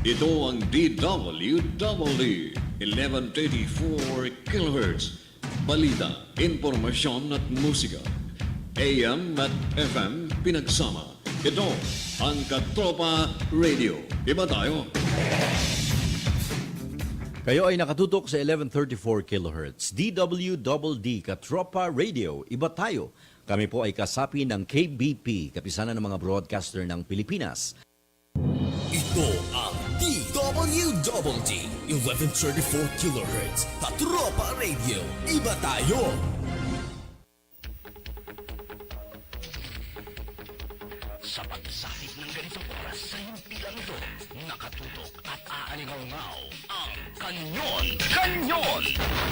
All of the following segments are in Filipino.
Ito ang DWDD 1134 kHz. Balita, impormasyon at musika. AM at FM pinagsama. Ito ang Katropa Radio. Iba tayo. Kayo ay nakatutok sa 1134 kHz. DWDD Katropa Radio. Iba tayo. Kami po ay kasapi ng KBP, kapisanan ng mga broadcaster ng Pilipinas. Ito ang DWDD 1134 kHz Katropa Radio. Iba tayo! Sa pagsapit ng ganitong oras sa himpilang ito, nakatutok at aaningaw-ngaw ang Kanyon! Kanyon!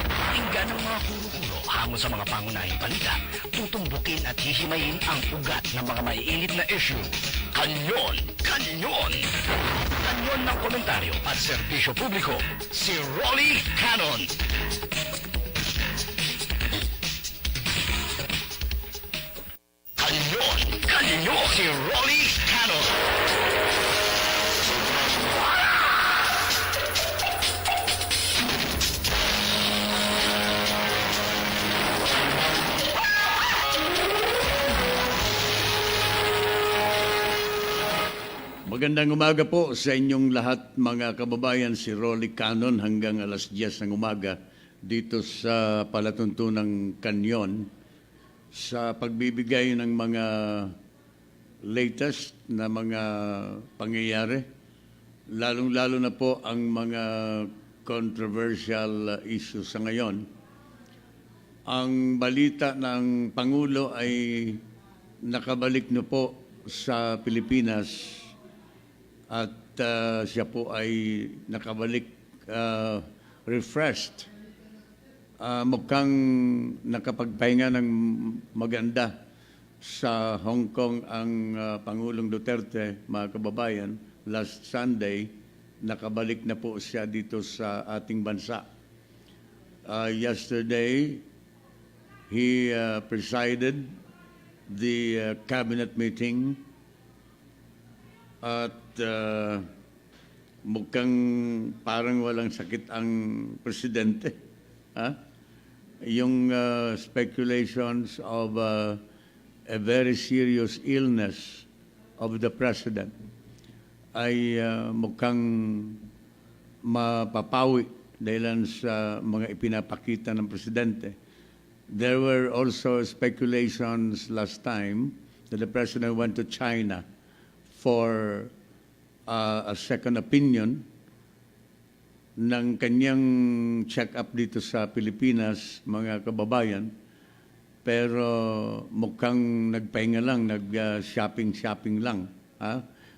Pakinggan ang mga kuro-kuro hamon sa mga pangunahing balita, tutumbukin at hihimayin ang ugat ng mga maiinit na issue. Kanyon! Kanyon! Kanyon ng komentaryo at serbisyo publiko, si Rolly Canon. Kanyon! Kanyon! Si Rolly Canon. Magandang umaga po sa inyong lahat mga kababayan, si Rolly Canon hanggang alas 10 ng umaga dito sa palatuntunang Kanyon sa pagbibigay ng mga latest na mga pangyayari, lalong-lalo na po ang mga controversial issues sa ngayon. Ang balita ng Pangulo ay nakabalik na po sa Pilipinas at siya po ay nakabalik refreshed. Mukhang nakapagpahinga ng maganda sa Hong Kong ang Pangulong Duterte, mga kababayan. Last Sunday, nakabalik na po siya dito sa ating bansa. Yesterday, he presided the cabinet meeting at mukhang parang walang sakit ang presidente. Yung speculations of a very serious illness of the president ay mukhang mapapawi dahil sa mga ipinapakita ng presidente. There were also speculations last time that the president went to China for a second opinion ng kanyang check-up dito sa Pilipinas, mga kababayan. Pero mukhang nagpahinga lang, nag-shopping-shopping lang.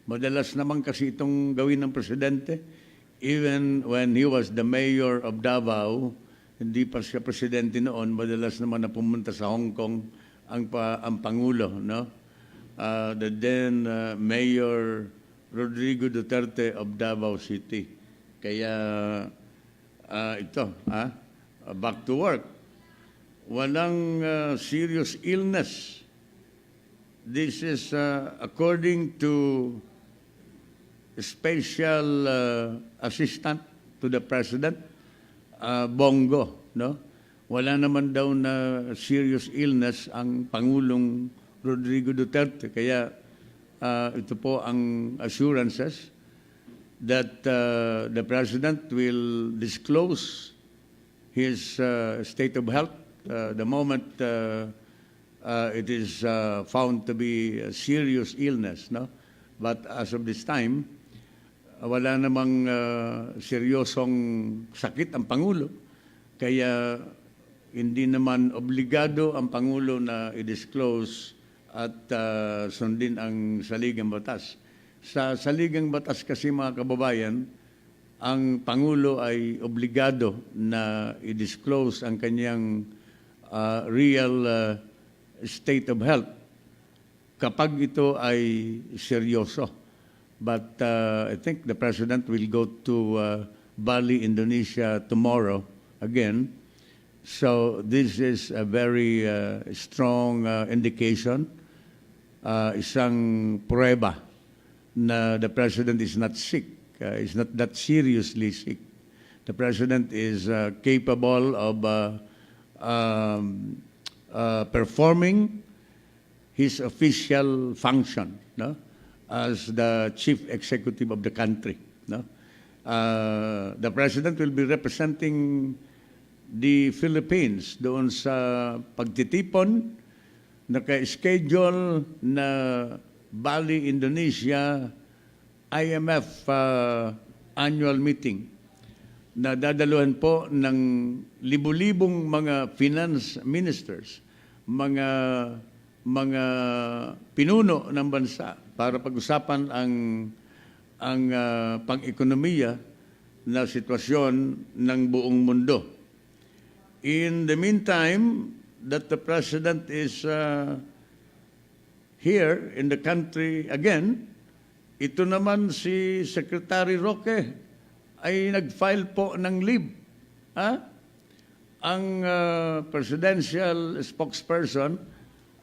Madalas naman kasi itong gawin ng presidente. Even when he was the mayor of Davao, hindi pa siya presidente noon, madalas naman na pumunta sa Hong Kong ang Pangulo, no? The then Mayor Rodrigo Duterte of Davao City. Kaya ito, back to work. Walang serious illness. This is according to special assistant to the president, Bongo, no? Wala naman daw na serious illness ang Pangulong Rodrigo Duterte. Kaya ito po ang assurances that the President will disclose his state of health the moment it is found to be a serious illness. No? But as of this time, wala namang seryosong sakit ang Pangulo. Kaya hindi naman obligado ang Pangulo na i-disclose at sundin ang saligang batas. Sa saligang batas kasi, mga kababayan, ang Pangulo ay obligado na i-disclose ang kanyang real state of health kapag ito ay seryoso. But I think the President will go to Bali, Indonesia tomorrow again. So this is a very strong indication, isang prueba na the President is not sick He's not that seriously sick. The President is capable of performing his official function, no? As the chief executive of the country. No? The President will be representing the Philippines doon sa pagtitipon, naka-schedule na Bali, Indonesia, IMF annual meeting na dadaluhan po ng libu-libong mga finance ministers, mga pinuno ng bansa para pag-usapan ang pang-ekonomiya na sitwasyon ng buong mundo. In the meantime, that the President is here in the country again, ito naman si Secretary Roque ay nag-file po ng leave. Ang presidential spokesperson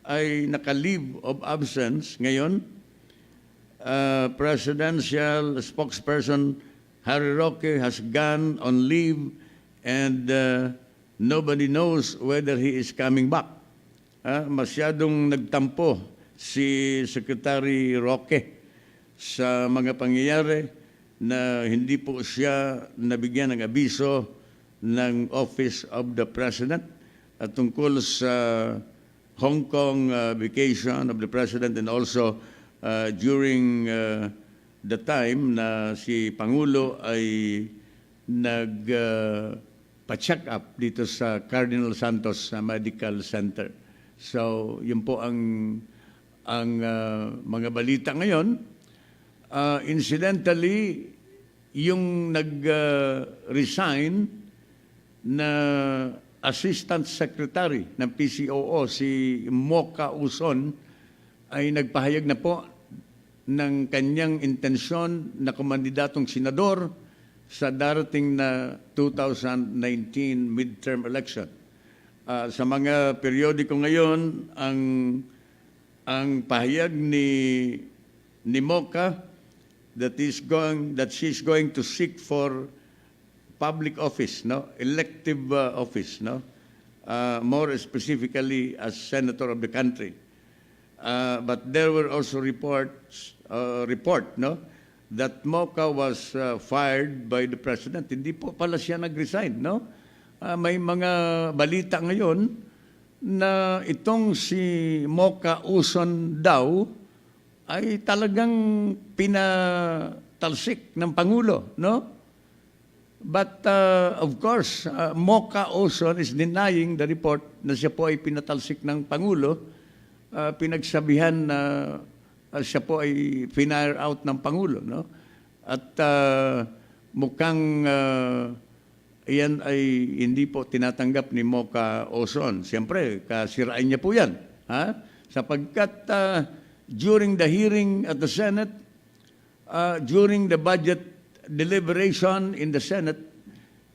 ay naka-leave of absence ngayon. Presidential spokesperson Harry Roque has gone on leave and nobody knows whether he is coming back. Masyadong nagtampo si Secretary Roque sa mga pangyayari na hindi po siya nabigyan ng abiso ng Office of the President at tungkol sa Hong Kong vacation of the President and also during the time na si Pangulo ay nag-check up dito sa Cardinal Santos Medical Center. So, yun po ang mga balita ngayon. Incidentally, yung nag-resign na Assistant Secretary ng PCOO, si Mocha Uson, ay nagpahayag na po ng kanyang intensyon na kumandidatong senador sa darating na 2019 midterm election. Sa mga periodiko ngayon, ang pahayag ni Mocha that she's going to seek for public office, no, elective office, no, more specifically as senator of the country. But there were also report, no, that Mocha was fired by the president. Hindi po pala siya nag-resign, no? May mga balita ngayon na itong si Mocha Uson daw ay talagang pinatalsik ng Pangulo, no? But of course, Mocha Uson is denying the report na siya po ay pinatalsik ng Pangulo. Pinagsabihan na siya po ay finire out ng Pangulo, no? At mukhang iyan ay hindi po tinatanggap ni Mocha Uson. Siyempre, kasirain niya po yan, sapagkat during the hearing at the Senate, during the budget deliberation in the Senate,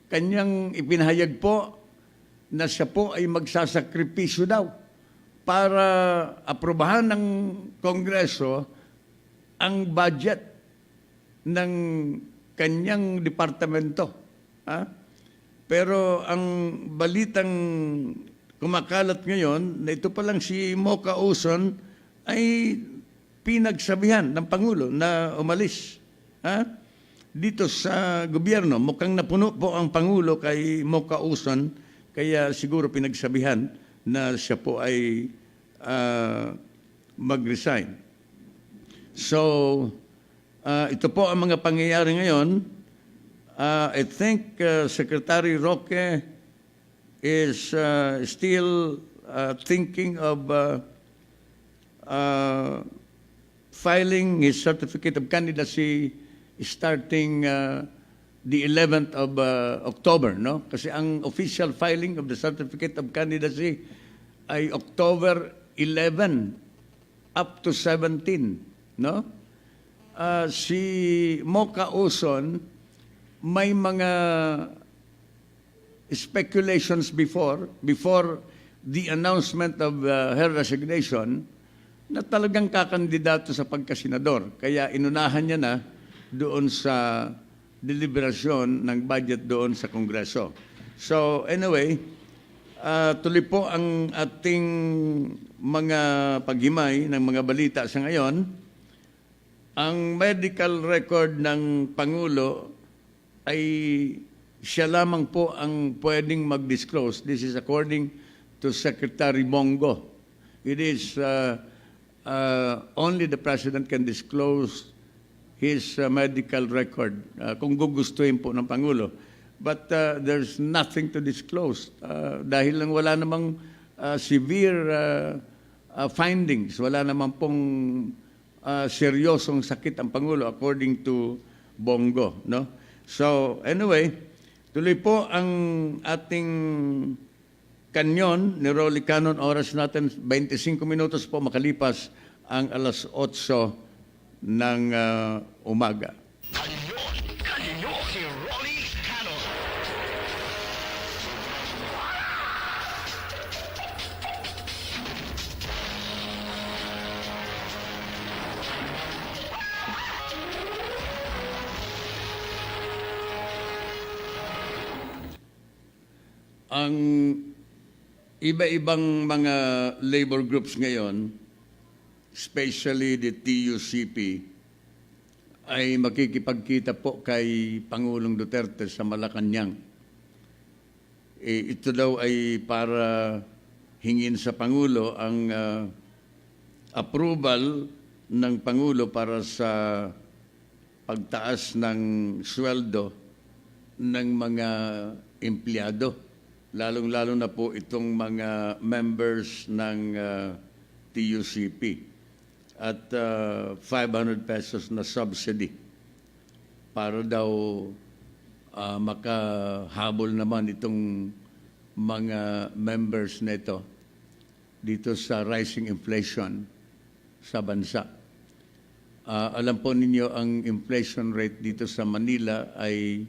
kanyang ipinahayag po na siya po ay magsasakripisyo daw para aprobahan ng Kongreso ang budget ng kanyang departamento. Pero ang balitang kumakalat ngayon na ito pa lang si Mocha Uson ay pinagsabihan ng Pangulo na umalis dito sa gobyerno. Mukhang napuno po ang Pangulo kay Mocha Uson, kaya siguro pinagsabihan na siya po ay mag-resign. So, ito po ang mga pangyayari ngayon. I think Secretary Roque is still thinking of filing his certificate of candidacy starting the 11th of October, no? Kasi ang official filing of the certificate of candidacy ay October 11 up to 17, no? Si Mocha Uson, may mga speculations before the announcement of her resignation na talagang kakandidato sa pagkasenador. Kaya inunahan niya na doon sa deliberasyon ng budget doon sa Kongreso. So anyway, tuloy po ang ating mga paghimay ng mga balita sa ngayon. Ang medical record ng Pangulo ay siya lamang po ang pwedeng mag-disclose. This is according to Secretary Bongo. It is only the President can disclose his medical record kung gugustuhin po ng Pangulo. But there's nothing to disclose dahil lang wala namang severe findings. Wala namang pong seryosong sakit ang Pangulo according to Bongo. No? So anyway, tuloy po ang ating Kanyon ni Rolly Canon. Oras natin 25 minutos po makalipas ang alas 8 ng umaga. Kanyon, Kanyon, si Rolly Canon. Ang iba-ibang mga labor groups ngayon, especially the TUCP, ay makikipagkita po kay Pangulong Duterte sa Malacanang. Ito daw ay para hingin sa Pangulo ang approval ng Pangulo para sa pagtaas ng sweldo ng mga empleyado. Lalong-lalo na po itong mga members ng TUCP at 500 pesos na subsidy para daw makahabol naman itong mga members nito dito sa rising inflation sa bansa. Alam po ninyo ang inflation rate dito sa Manila ay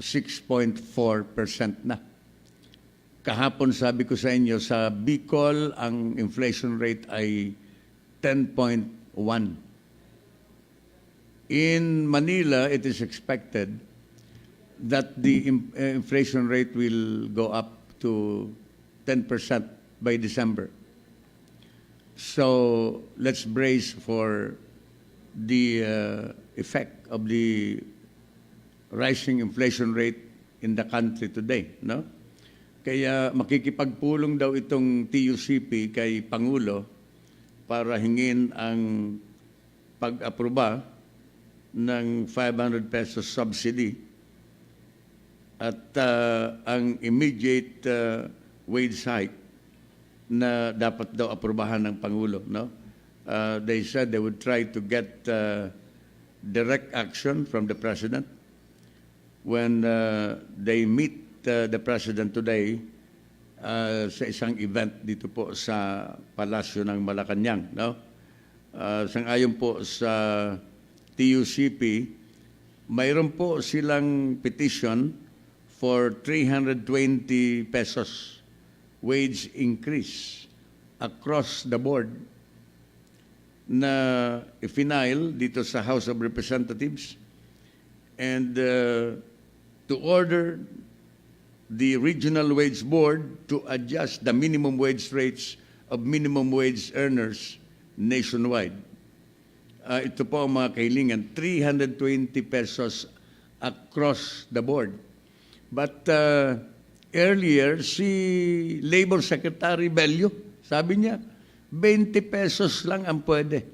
6.4% na. Kahapon sabi ko sa inyo, sa Bicol, ang inflation rate ay 10.1. In Manila, it is expected that the inflation rate will go up to 10% by December. So let's brace for the effect of the rising inflation rate in the country today, no? Kaya makikipagpulong daw itong TUCP kay Pangulo para hingin ang pag-aproba ng 500 pesos subsidy at ang immediate wage hike na dapat daw aprobahan ng Pangulo. No? They said they would try to get direct action from the President when they meet the President today sa isang event dito po sa Palasyo ng Malacanang. No? Sang-ayon po sa TUCP, mayroon po silang petition for 320 pesos wage increase across the board na i-file dito sa House of Representatives and to order the Regional Wage Board to adjust the minimum wage rates of minimum wage earners nationwide. Ito po ang mga kahilingan, 320 pesos across the board. But earlier, si Labor Secretary Bello, sabi niya, 20 pesos lang ang pwede.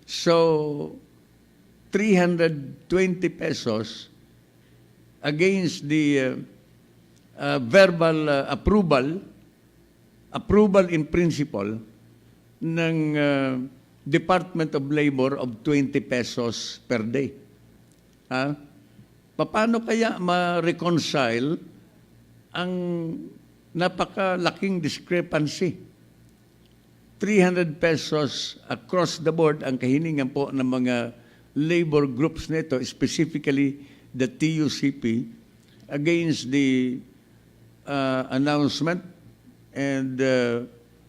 So, 320 pesos against the verbal approval in principle ng Department of Labor of 20 pesos per day. Paano kaya ma-reconcile ang napakalaking discrepancy? 300 pesos across the board ang kahilingan po ng mga labor groups nito, specifically the TUCP, against the announcement and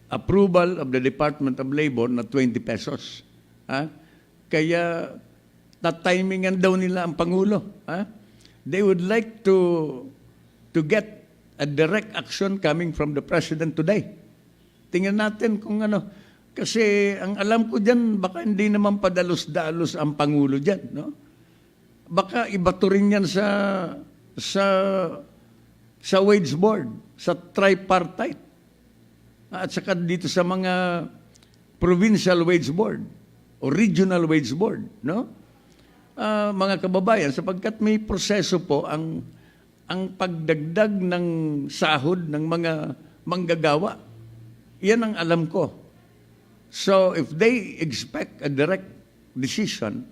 approval of the Department of Labor na 20 pesos. Kaya tatimingan daw nila ang Pangulo. Ha? They would like to get a direct action coming from the President today. Tingnan natin kung ano. Kasi ang alam ko dyan, baka hindi naman padalos-dalos ang Pangulo dyan. No? Baka ibato rin yan sa wage board, sa tripartite. At saka dito sa mga provincial wage board o regional wage board. No? Mga kababayan, sapagkat may proseso po ang pagdagdag ng sahod ng mga manggagawa. Yan ang alam ko. So if they expect a direct decision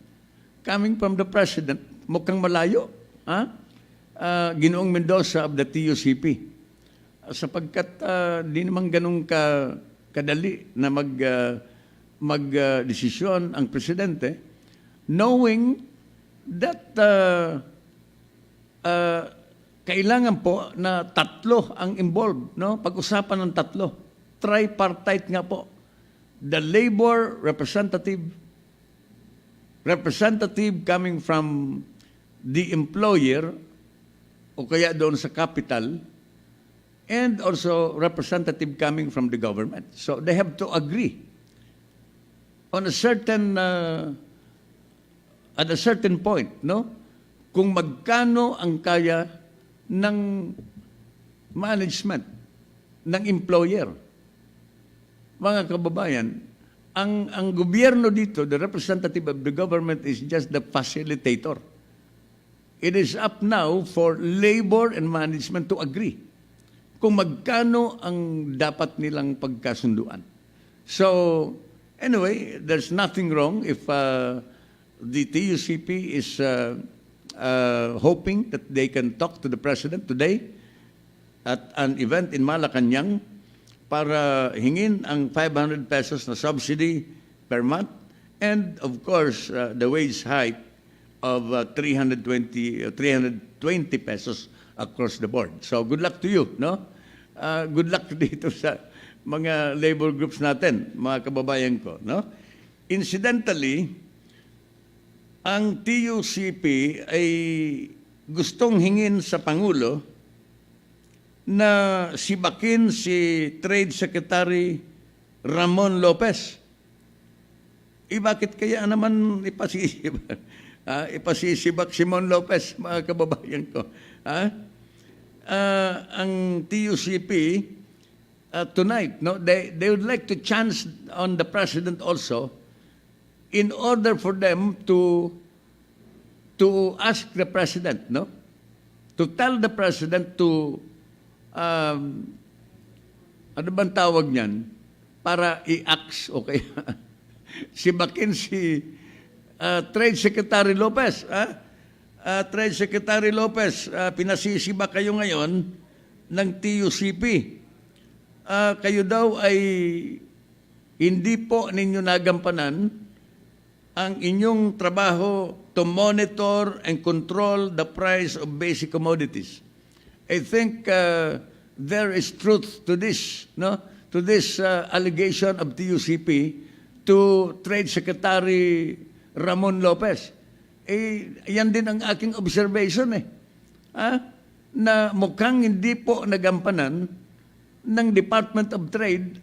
coming from the President, mukhang malayo. Ginoong Mendoza of the TUCP. Sapagkat di naman ganun kadali na mag-desisyon ang Presidente, knowing that kailangan po na tatlo ang involved, no? Pag-usapan ng tatlo. Tripartite nga po. The labor representative coming from the employer o kaya doon sa capital, and also representative coming from the government. So they have to agree on a certain at a certain point, no? Kung magkano ang kaya ng management, ng employer. Mga kababayan, ang gobyerno dito, the representative of the government is just the facilitator. It is up now for labor and management to agree kung magkano ang dapat nilang pagkasunduan. So, anyway, there's nothing wrong if the TUCP is hoping that they can talk to the President today at an event in Malacanang para hingin ang 500 pesos na subsidy per month and, of course, the wage hike of 320 pesos across the board. So, good luck to you, no? Good luck dito sa mga labor groups natin, mga kababayan ko, no? Incidentally, ang TUCP ay gustong hingin sa Pangulo na sibakin si Trade Secretary Ramon Lopez. Bakit kaya naman ipasisibak si Mon Lopez, mga kababayan ko? Ang TUCP tonight, no, they would like to chance on the President also in order for them to ask the President, no, to tell the President to ano bang tawag niyan, para i-ax o kaya sibakin si Trade Secretary Lopez. Trade Secretary Lopez, pinasisiba kayo ngayon ng TUCP. Kayo daw ay hindi po ninyo nagampanan ang inyong trabaho to monitor and control the price of basic commodities. I think there is truth to this, no? To this allegation of TUCP to Trade Secretary Ramon Lopez. Yan din ang aking observation na mukhang hindi po nagampanan ng Department of Trade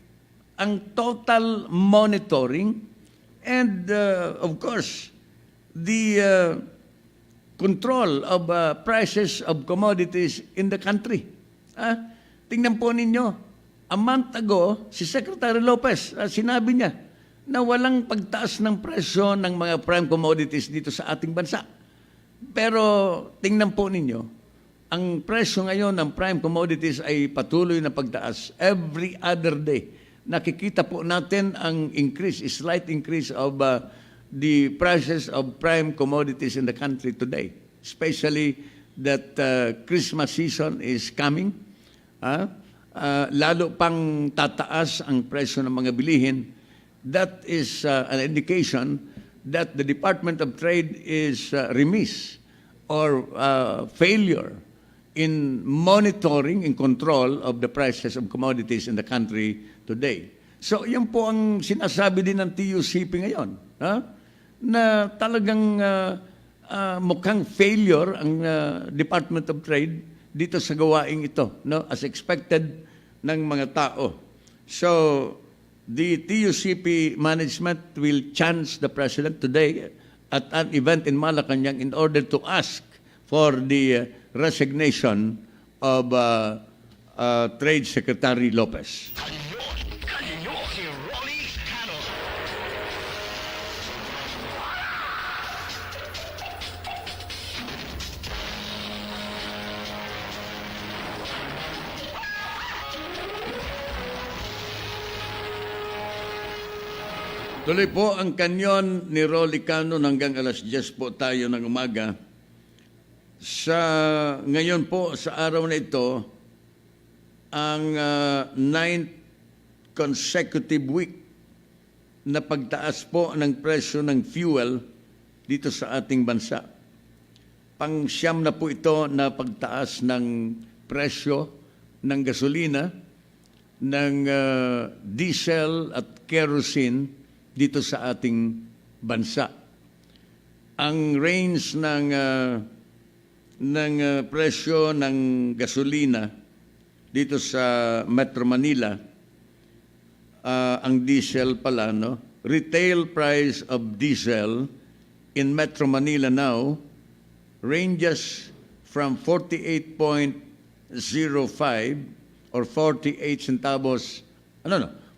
ang total monitoring and of course the control of prices of commodities in the country. Tingnan po ninyo, a month ago, si Secretary Lopez, sinabi niya na walang pagtaas ng presyo ng mga prime commodities dito sa ating bansa. Pero tingnan po ninyo, ang presyo ngayon ng prime commodities ay patuloy na pagtaas every other day. Nakikita po natin ang increase, slight increase of the prices of prime commodities in the country today, especially that Christmas season is coming. Lalo pang tataas ang presyo ng mga bilihin. That is an indication that the Department of Trade is remiss or failure in monitoring and control of the prices of commodities in the country today. So yan po ang sinasabi din ng TUCP ngayon, na talagang mukhang failure ang Department of Trade dito sa gawaing ito, no? As expected ng mga tao. So, the TUCP management will chance the President today at an event in Malacanang in order to ask for the resignation of Trade Secretary Lopez. Kanyon, si Rolly Canon. Tuloy po ang kanyon ni Rolly Canon hanggang alas 10 po tayo ng umaga. Ngayon po, sa araw na ito, ang 9th consecutive week na pagtaas po ng presyo ng fuel dito sa ating bansa. Pang-siyam na po ito na pagtaas ng presyo ng gasolina, ng diesel at kerosene dito sa ating bansa. Ang range ng presyo ng gasolina dito sa Metro Manila, ang diesel pala, no? Retail price of diesel in Metro Manila now ranges from 48.05 or 48 centavos,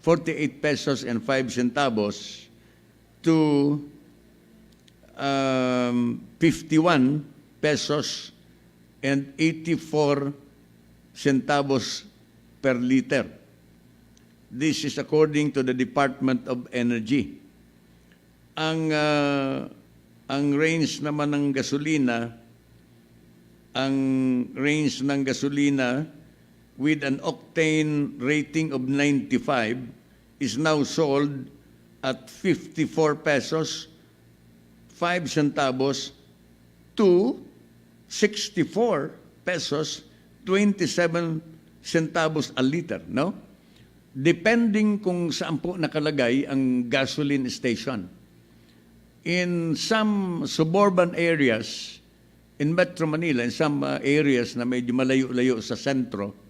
48 pesos and 5 centavos to 51 pesos and 84 centavos per liter. This is according to the Department of Energy. Ang range naman ng gasolina, with an octane rating of 95 is now sold at 54 pesos 5 centavos to 64 pesos 27 centavos a liter, no? Depending kung saan po nakalagay ang gasoline station. In some suburban areas in Metro Manila, in some areas na medyo malayo-layo sa sentro,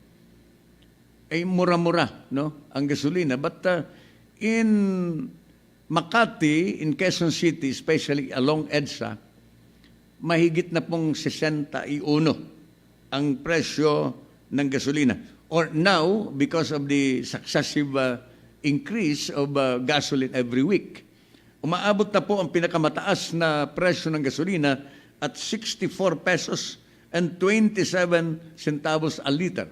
ay mura-mura, no, ang gasolina. But in Makati, in Quezon City, especially along EDSA, mahigit na pong 61 ang presyo ng gasolina. Or now, because of the successive increase of gasoline every week, umaabot na po ang pinakamataas na presyo ng gasolina at 64 pesos and 27 centavos a liter.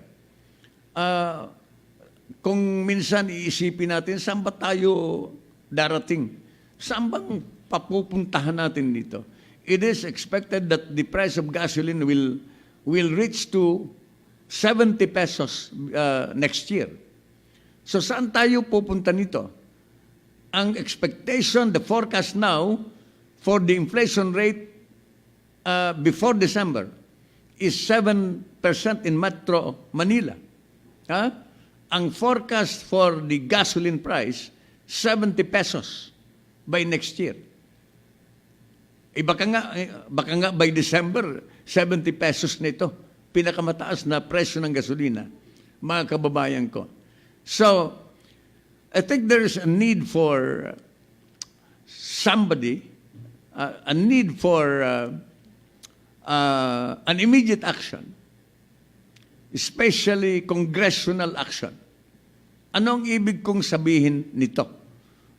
Kung minsan iisipin natin, saan ba tayo darating? Saan bang papupuntahan natin dito? It is expected that the price of gasoline will reach to 70 pesos next year. So saan tayo pupunta nito? Ang expectation, the forecast now for the inflation rate before December is 7% in Metro Manila. Ang forecast for the gasoline price, 70 pesos by next year. Baka nga by December, 70 pesos na ito. Pinakamataas na presyo ng gasolina, mga kababayan ko. So, I think there is a need for somebody, a need for an immediate action, especially congressional action. Anong ibig kong sabihin nito?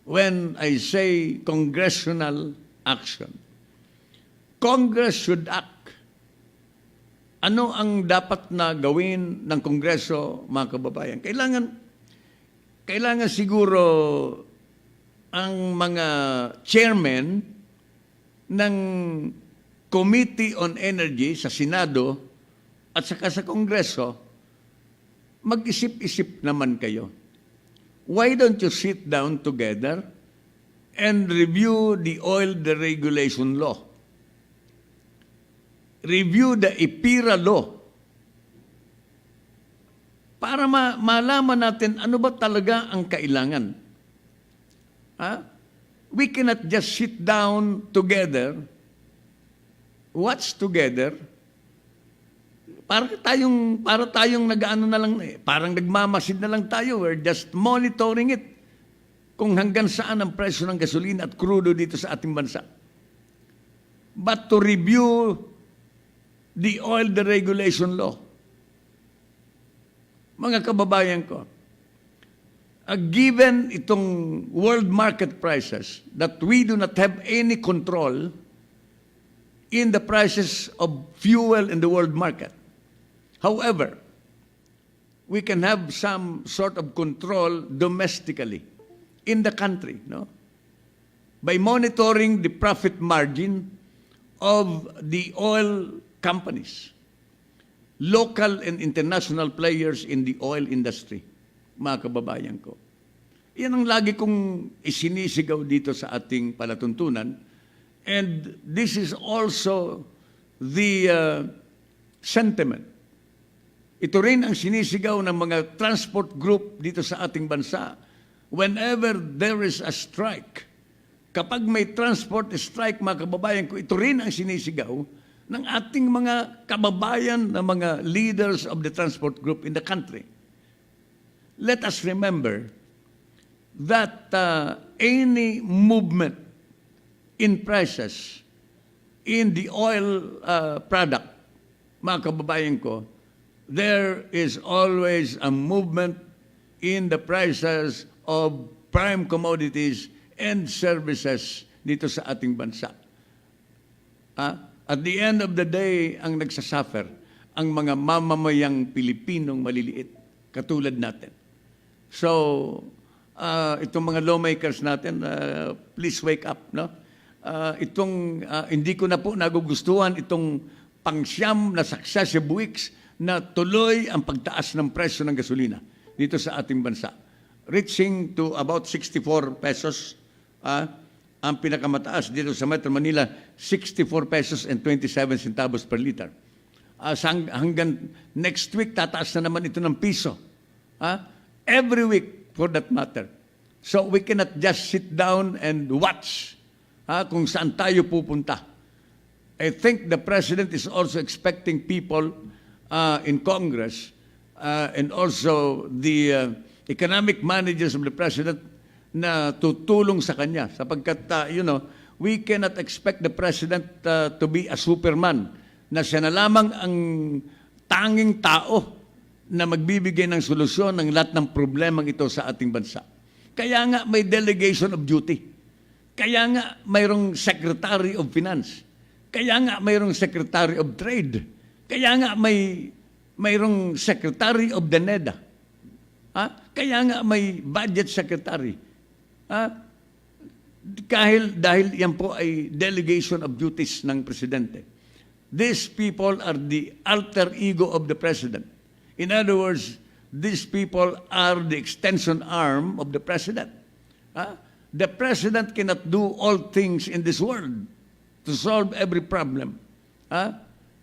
When I say congressional action, Congress should act. Ano ang dapat na gawin ng Kongreso, mga kababayan? Kailangan siguro ang mga chairman ng Committee on Energy sa Senado at saka sa Kongreso, mag-isip-isip naman kayo. Why don't you sit down together and review the oil deregulation law? Review the EPIRA law para malaman natin ano ba talaga ang kailangan. we cannot just sit down together, watch together, para tayong nag-ano na lang, parang nagmamasid na lang tayo. We're just monitoring it. Kung hanggang saan ang presyo ng gasolina at crudo dito sa ating bansa. But to review the oil deregulation law. Mga kababayan ko, given itong world market prices that we do not have any control in the prices of fuel in the world market. However, we can have some sort of control domestically in the country, no? By monitoring the profit margin of the oil companies, local and international players in the oil industry, mga kababayan ko. Yan ang lagi kong isinisigaw dito sa ating palatuntunan. And this is also the sentiment. Ito rin ang sinisigaw ng mga transport group dito sa ating bansa. Whenever there is a strike, kapag may transport strike, mga kababayan ko, ito rin ang sinisigaw ng ating mga kababayan na mga leaders of the transport group in the country. Let us remember that any movement in prices in the oil product, mga kababayan ko, there is always a movement in the prices of prime commodities and services dito sa ating bansa. At the end of the day, ang nagsasuffer, ang mga mamamayang Pilipinong maliliit, katulad natin. So, itong mga lawmakers natin, please wake up, no? Hindi ko na po nagugustuhan itong pangsyam na successive weeks na tuloy ang pagtaas ng presyo ng gasolina dito sa ating bansa. Reaching to about 64 pesos. Ang pinakamataas dito sa Metro Manila, 64 pesos and 27 centavos per liter. Hanggang next week, tataas na naman ito ng piso. Every week, for that matter. So we cannot just sit down and watch kung saan tayo pupunta. I think the President is also expecting people in Congress and also the economic managers of the President na tutulong sa kanya sapagkat, we cannot expect the President to be a Superman na siya na lamang ang tanging tao na magbibigay ng solusyon ng lahat ng problemang ito sa ating bansa. Kaya nga may delegation of duty. Kaya nga mayroong Secretary of Finance. Kaya nga mayroong Secretary of Trade. Kaya nga mayroong Secretary of the NEDA. Kaya nga may Budget Secretary. Dahil yan po ay delegation of duties ng Presidente. These people are the alter ego of the President. In other words, these people are the extension arm of the President. The President cannot do all things in this world to solve every problem.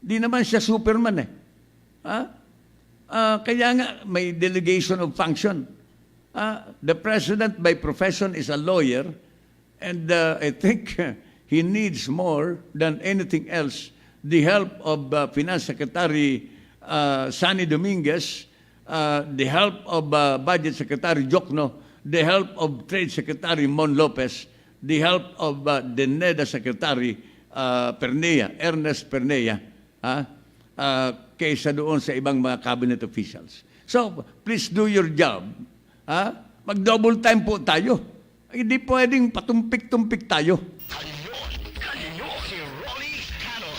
Di naman siya Superman eh. Kaya nga may delegation of function. The President by profession is a lawyer and I think he needs more than anything else the help of Finance Secretary Sunny Dominguez, the help of Budget Secretary Jokno, the help of Trade Secretary Mon Lopez, the help of the NEDA Secretary Ernest Pernea, kaysa doon sa ibang mga cabinet officials. So, please do your job. Mag-double time po tayo. Hindi pwedeng patumpik-tumpik tayo. Kanyon, si Rolly Canon.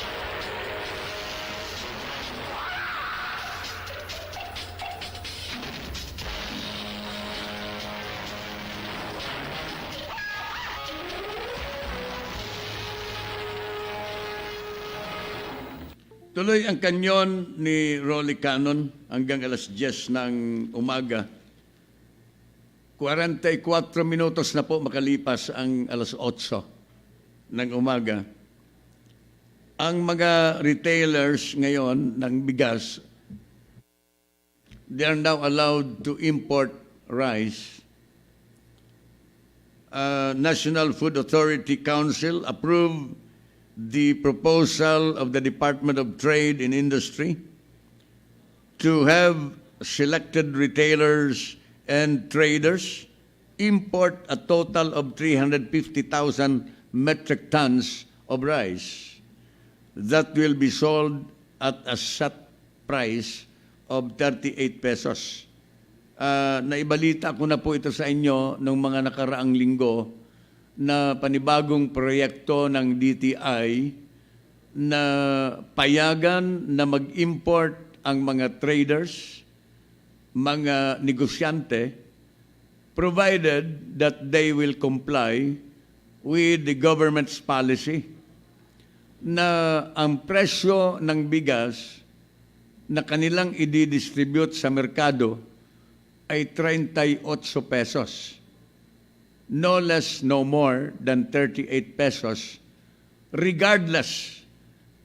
Tuloy ang kanyon ni Rolly Canon hanggang alas 10 ng umaga. 44 minutos na po makalipas ang alas 8 ng umaga. Ang mga retailers ngayon ng bigas, they are now allowed to import rice National Food Authority Council approved the proposal of the Department of Trade and Industry to have selected retailers and traders import a total of 350,000 metric tons of rice that will be sold at a set price of 38 pesos. Naibalita ko na po ito sa inyo noong mga nakaraang linggo na panibagong proyekto ng DTI na payagan na mag-import ang mga traders, mga negosyante, provided that they will comply with the government's policy na ang presyo ng bigas na kanilang i-distribute sa merkado ay 38 pesos. No less, no more than 38 pesos, regardless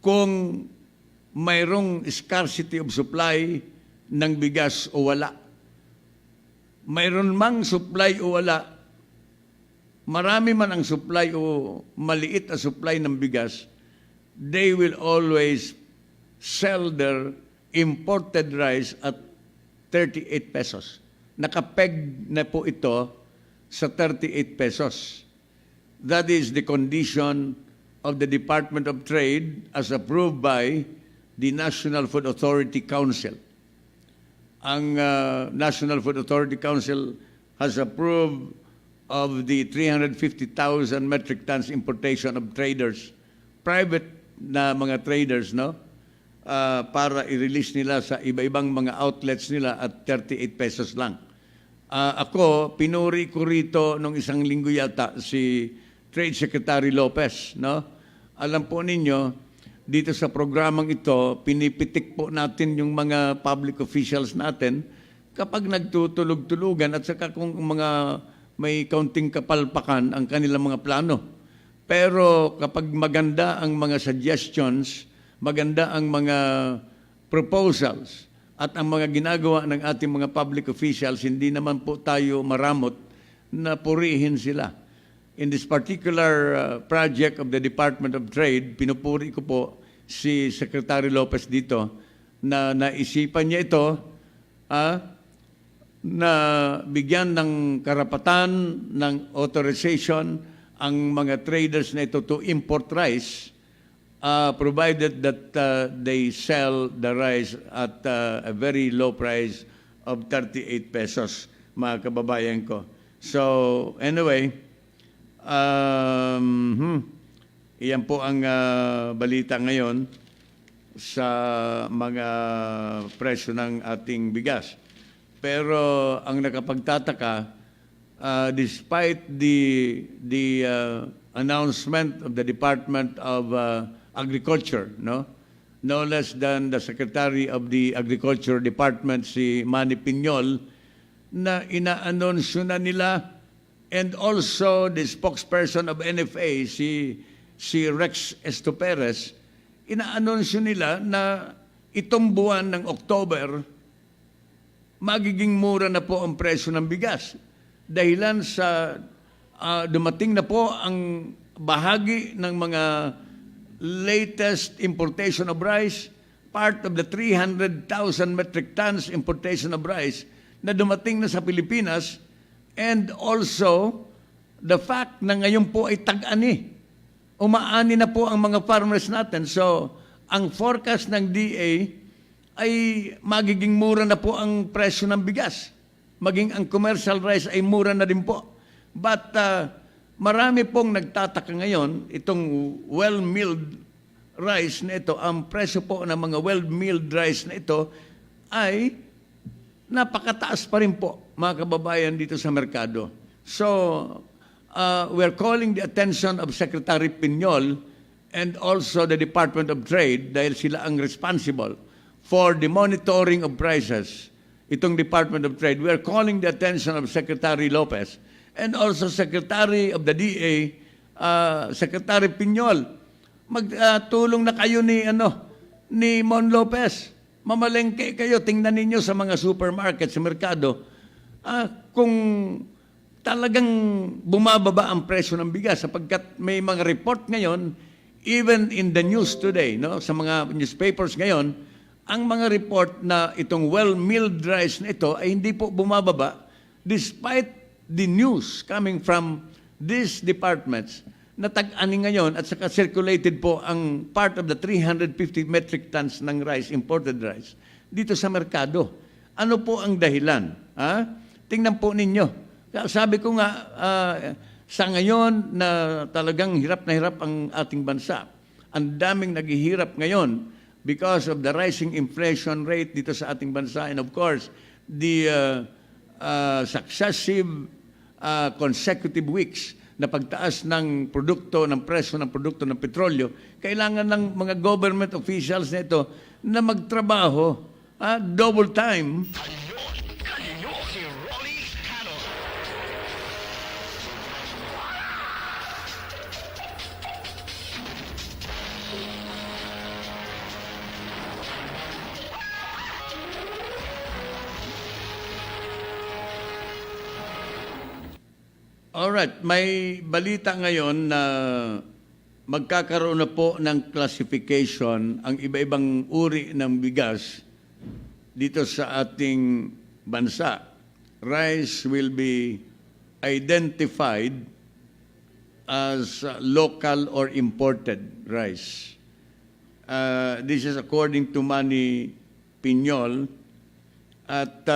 kung mayroong scarcity of supply ng bigas o wala. Mayroon mang supply o wala, marami man ang supply o maliit na supply ng bigas, they will always sell their imported rice at 38 pesos. Nakapeg na po ito sa 38 pesos. That is the condition of the Department of Trade as approved by the National Food Authority Council. Ang National Food Authority Council has approved of the 350,000 metric tons importation of traders, private na mga traders, no? Para i-release nila sa iba-ibang mga outlets nila at 38 pesos lang. Ako, pinuri ko rito nung isang linggo yata si Trade Secretary Lopez, no? Alam po ninyo, dito sa programang ito, pinipitik po natin yung mga public officials natin kapag nagtutulog-tulugan at saka kung mga may kaunting kapalpakan ang kanilang mga plano. Pero kapag maganda ang mga suggestions, maganda ang mga proposals, at ang mga ginagawa ng ating mga public officials, hindi naman po tayo maramot na purihin sila. In this particular project of the Department of Trade, pinupuri ko po si Secretary Lopez dito na naisipan niya ito na bigyan ng karapatan ng authorization ang mga traders na ito to import rice provided that they sell the rice at a very low price of 38 pesos, mga kababayan ko. So, anyway, iyan po ang balita ngayon sa mga presyo ng ating bigas. Pero ang nakapagtataka, despite the announcement of the Department of Agriculture, no less than the Secretary of the Agriculture Department, si Manny Piñol, na ina-anonsyo na nila, and also the spokesperson of NFA, si Rex Estoperes, ina-anonsyo nila na itong buwan ng October, magiging mura na po ang presyo ng bigas. Dahilan sa dumating na po ang bahagi ng mga latest importation of rice, part of the 300,000 metric tons importation of rice na dumating na sa Pilipinas, and also the fact na ngayon po ay tag-ani. Umaani na po ang mga farmers natin. So, ang forecast ng DA ay magiging mura na po ang presyo ng bigas. Maging ang commercial rice ay mura na din po. But marami pong nagtataka ngayon, itong well-milled rice na ito, ang presyo po ng mga well-milled rice na ito ay napakataas pa rin po, mga kababayan, dito sa merkado. So, we're calling the attention of Secretary Piñol and also the Department of Trade dahil sila ang responsible for the monitoring of prices. Itong Department of Trade, we're calling the attention of Secretary Lopez and also Secretary of the DA, Secretary Piñol. Magtulong na kayo ni Mon Lopez. Mamalengke kayo, tingnan ninyo sa mga supermarket, sa merkado, kung talagang bumababa ang presyo ng bigas sapagkat may mga report ngayon, even in the news today, no, sa mga newspapers ngayon, ang mga report na itong well-milled rice na ito ay hindi po bumababa despite the news coming from these departments na tag-ani ngayon at saka circulated po ang part of the 350 metric tons ng rice, imported rice, dito sa merkado. Ano po ang dahilan? Ha? Tingnan po ninyo. Sabi ko nga, sa ngayon na talagang hirap na hirap ang ating bansa, ang daming naghihirap ngayon because of the rising inflation rate dito sa ating bansa and of course, the successive consecutive weeks na pagtaas ng produkto, ng presyo ng produkto ng petrolyo, kailangan ng mga government officials na ito na magtrabaho, double time. Kanyon, si Rolly Canon. Alright, may balita ngayon na magkakaroon na po ng classification ang iba-ibang uri ng bigas dito sa ating bansa. Rice will be identified as local or imported rice. This is according to Manny Piñol at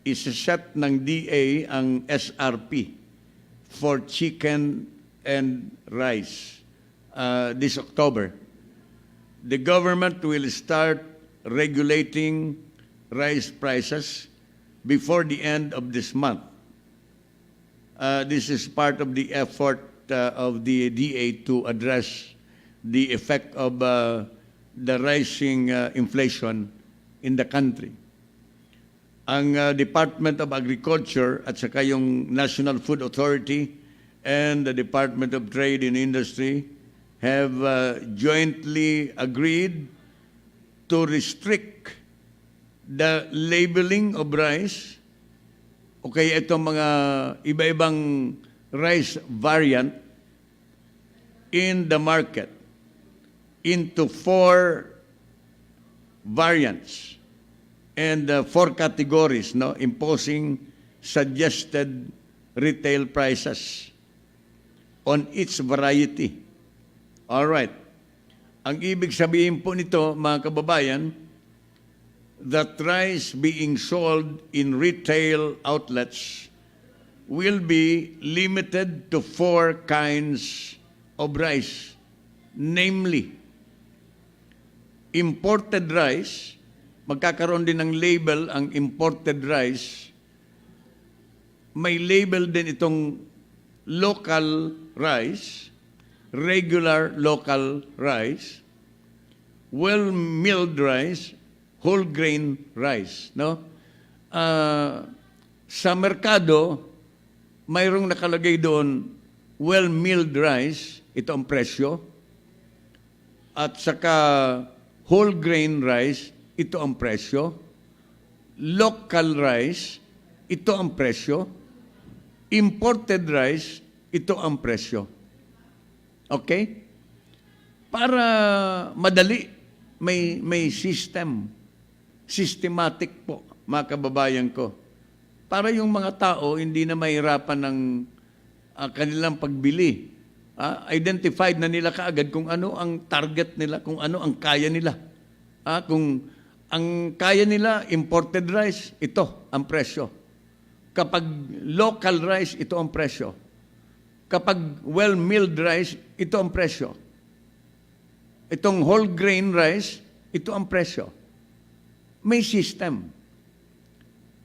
isa-set ng DA ang SRP for chicken and rice this October. The government will start regulating rice prices before the end of this month. This is part of the effort of the DA to address the effect of the rising inflation in the country. Ang Department of Agriculture at saka yung National Food Authority and the Department of Trade and Industry have jointly agreed to restrict the labeling of rice o kaya itong mga iba-ibang rice variant in the market into 4 variants and 4 categories, no, imposing suggested retail prices on each variety. All right. Ang ibig sabihin po nito, mga kababayan, that rice being sold in retail outlets will be limited to 4 kinds of rice, namely, imported rice. Magkakaroon din ng label ang imported rice. May label din itong local rice, regular local rice, well-milled rice, whole grain rice. No? Sa merkado, mayroong nakalagay doon well-milled rice, ito ang presyo, at saka whole grain rice, ito ang presyo. Local rice, ito ang presyo. Imported rice, ito ang presyo. Okay? Para madali, may system. Systematic po, mga kababayan ko. Para yung mga tao hindi na mahirapan ng kanilang pagbili. Identified na nila kaagad kung ano ang target nila, kung ano ang kaya nila. Kung ang kaya nila, imported rice, ito ang presyo. Kapag local rice, ito ang presyo. Kapag well-milled rice, ito ang presyo. Itong whole grain rice, ito ang presyo. May system.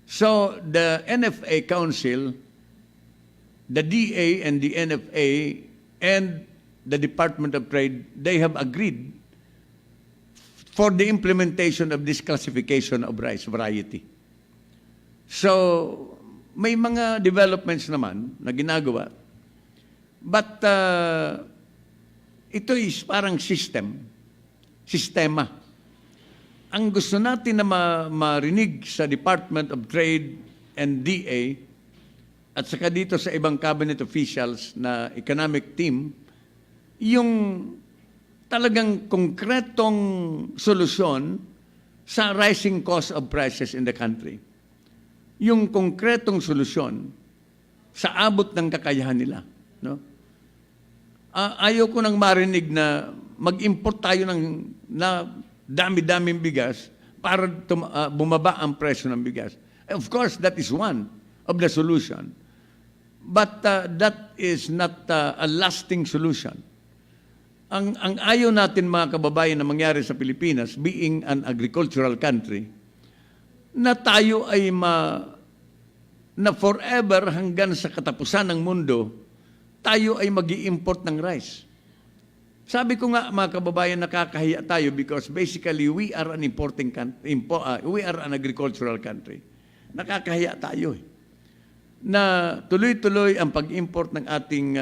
So, the NFA Council, the DA and the NFA and the Department of Trade, they have agreed for the implementation of this classification of rice variety. So, may mga developments naman na ginagawa. But, ito is parang sistema. Ang gusto natin na marinig sa Department of Trade and DA at saka dito sa ibang cabinet officials na economic team, yung talagang konkretong solusyon sa rising cost of prices in the country. Yung konkretong solusyon sa abot ng kakayahan nila. No? Ayaw ko nang marinig na mag-import tayo na dami-daming bigas para bumaba ang presyo ng bigas. Of course, that is one of the solution. But that is not a lasting solution. Ang ayaw natin mga kababayan na mangyari sa Pilipinas, being an agricultural country, na tayo ay na forever hanggang sa katapusan ng mundo, tayo ay mag-i-import ng rice. Sabi ko nga mga kababayan, nakakahiya tayo because basically we are an importing country, we are an agricultural country. Nakakahiya tayo na tuloy-tuloy ang pag-import ng ating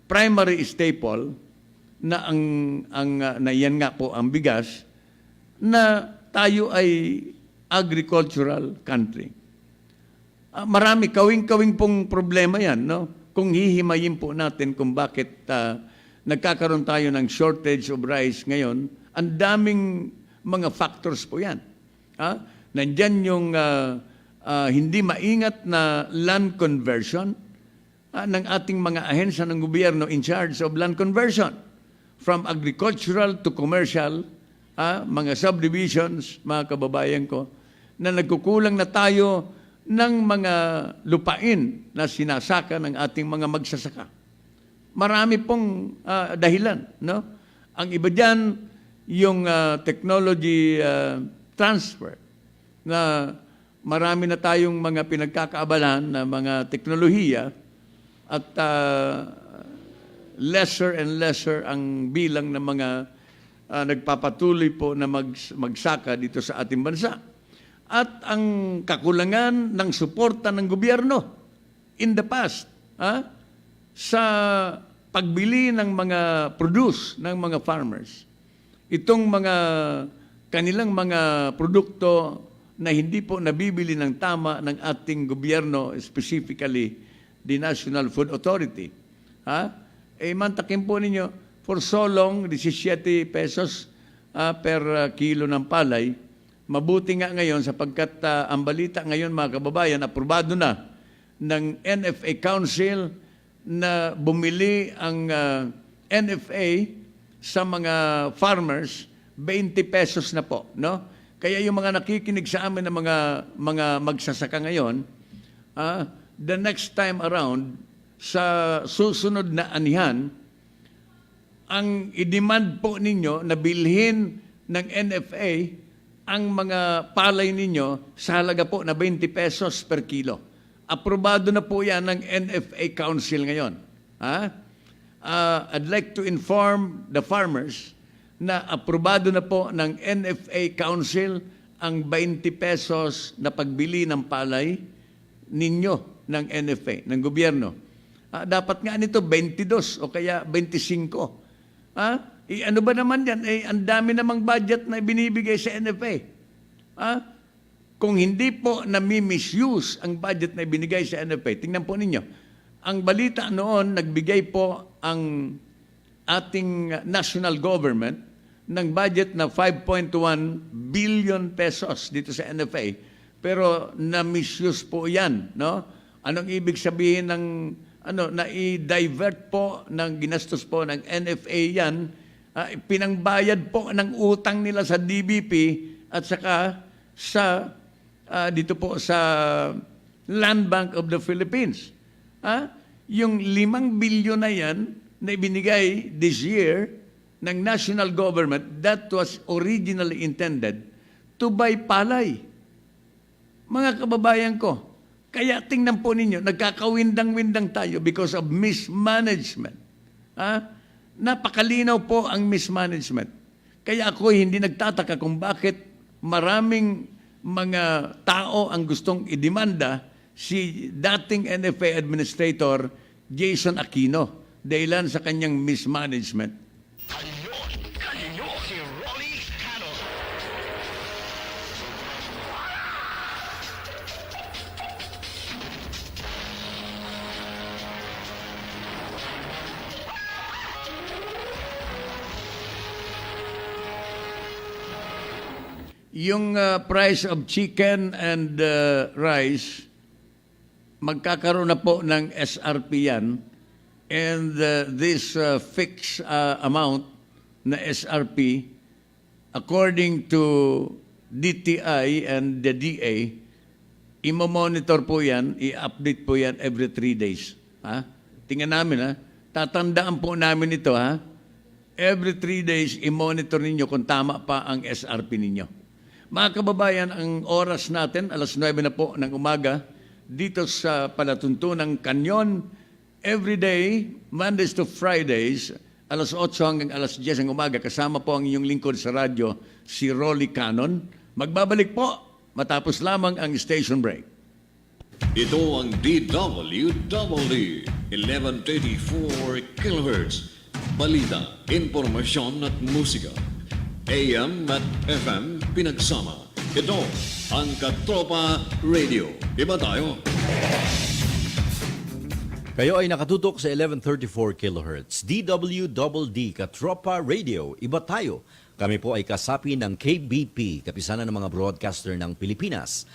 primary staple na na yan nga po ang bigas, na tayo ay agricultural country. Marami kawing-kawing pong problema yan, no? Kung hihimayin po natin kung bakit nagkakaroon tayo ng shortage of rice ngayon, ang daming mga factors po yan. Nandyan yung hindi maingat na land conversion ng ating mga ahensya ng gobyerno in charge of land conversion. From agricultural to commercial, mga subdivisions, mga kababayan ko, na nagkukulang na tayo ng mga lupain na sinasaka ng ating mga magsasaka. Marami pong dahilan. No? Ang iba dyan, yung technology transfer, na marami na tayong mga pinagkakaabalahan na mga teknolohiya at lesser and lesser ang bilang ng mga nagpapatuloy po na magsaka dito sa ating bansa. At ang kakulangan ng suporta ng gobyerno in the past sa pagbili ng mga produce ng mga farmers. Itong mga kanilang mga produkto na hindi po nabibili ng tama ng ating gobyerno, specifically the National Food Authority. Mantakin po ninyo, for so long, 17 pesos per kilo ng palay. Mabuti nga ngayon sapagkat ang balita ngayon, mga kababayan, aprobado na ng NFA Council na bumili ang NFA sa mga farmers, 20 pesos na po. No? Kaya yung mga nakikinig sa amin ng mga magsasaka ngayon, the next time around, sa susunod na anihan, ang i-demand po ninyo na bilhin ng NFA ang mga palay ninyo sa halaga po na 20 pesos per kilo. Aprobado na po yan ng NFA Council ngayon. I'd like to inform the farmers na aprobado na po ng NFA Council ang 20 pesos na pagbili ng palay ninyo ng NFA, ng gobyerno. Dapat nga nito 22 o kaya 25. Ano ba naman yan? Ang dami namang budget na binibigay sa NFA. Kung hindi po nami-misuse ang budget na ibinigay sa NFA, tingnan po ninyo, ang balita noon, nagbigay po ang ating national government ng budget na 5.1 billion pesos dito sa NFA. Pero na-misuse po yan. No? Anong ibig sabihin ng na i-divert po ng ginastos po ng NFA yan, pinangbayad po ng utang nila sa DBP at saka sa dito po sa Land Bank of the Philippines. Yung 5 billion na yan na ibinigay this year ng national government, that was originally intended to buy palay. Mga kababayan ko, kaya tingnan po ninyo, nagkakawindang-windang tayo because of mismanagement. Napakalinaw po ang mismanagement. Kaya ako hindi nagtataka kung bakit maraming mga tao ang gustong idemanda si dating NFA Administrator Jason Aquino dahilan sa kanyang mismanagement. Kanyon, si Rolly Canon. yung price of chicken and rice, magkakaroon na po ng SRP yan. And this fixed amount na SRP, according to DTI and the DA, imo-monitor po yan, i-update po yan every 3 days. Ha? Tingnan namin, ha? Tatandaan po namin ito, ha? Every 3 days, i-monitor ninyo kung tama pa ang SRP ninyo. Mga kababayan, ang oras natin, alas 9 na po ng umaga, dito sa palatuntunang Kanyon, every day, Mondays to Fridays, alas 8 hanggang alas 10 ng umaga, kasama po ang inyong lingkod sa radyo, si Rolly Canon. Magbabalik po matapos lamang ang station break. Ito ang DWDD 1134 kHz. Balita, impormasyon at musika. AM at FM pinagsama. Ito ang Katropa Radio. Iba tayo. Kayo ay nakatutok sa 1134 kHz. DWDD Katropa Radio. Iba tayo. Kami po ay kasapi ng KBP, Kapisanan ng mga Broadcaster ng Pilipinas.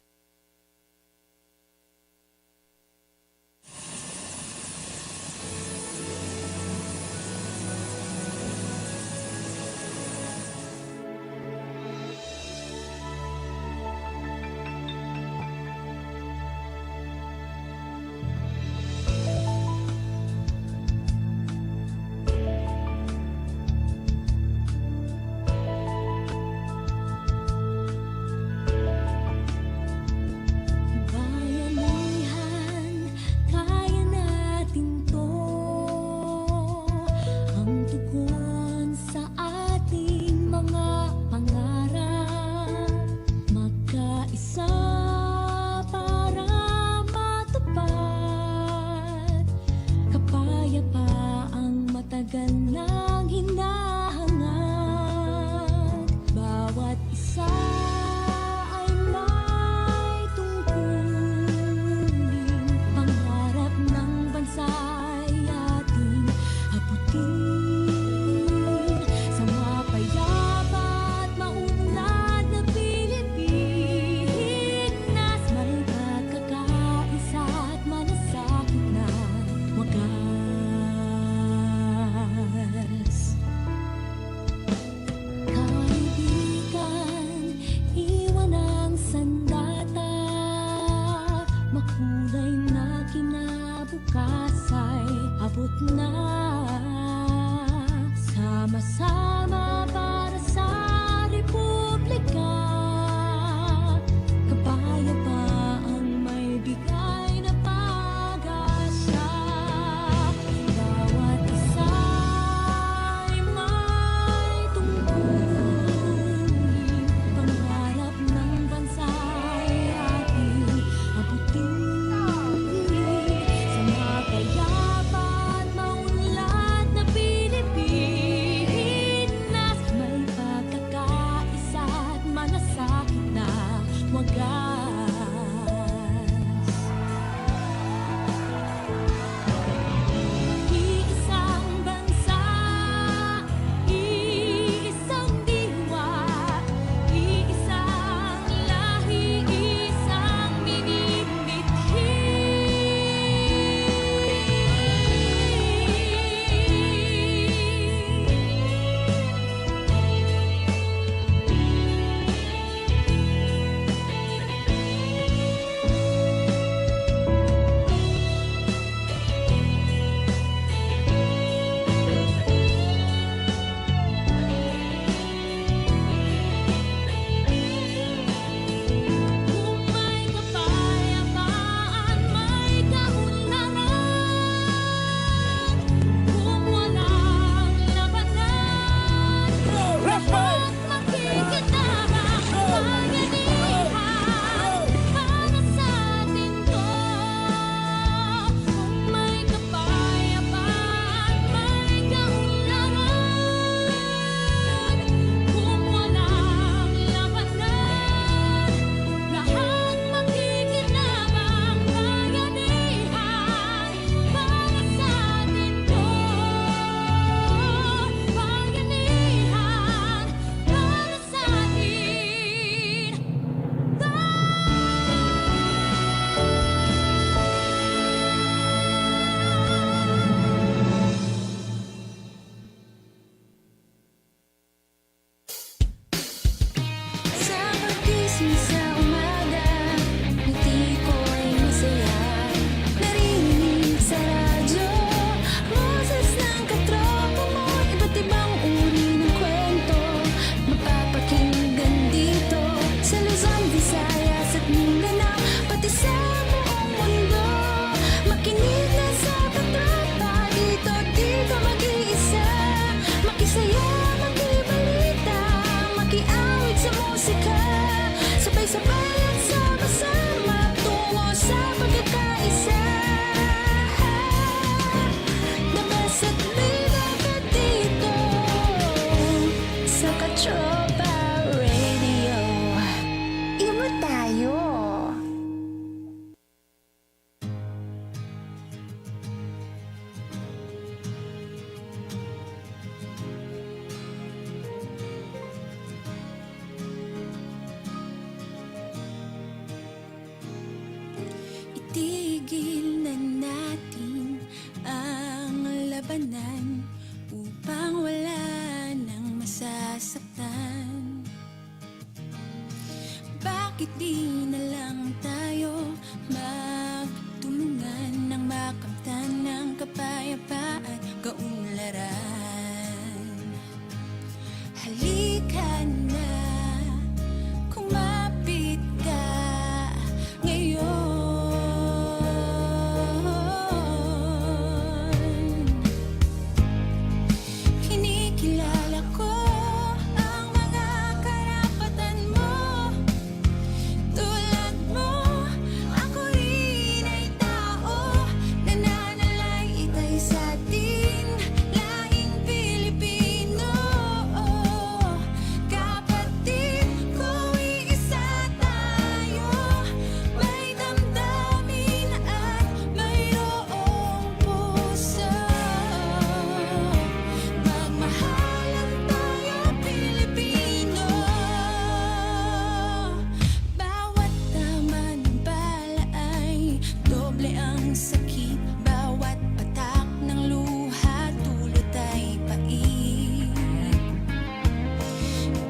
doble ang sakit, bawat patak ng luha, dulot ay pait.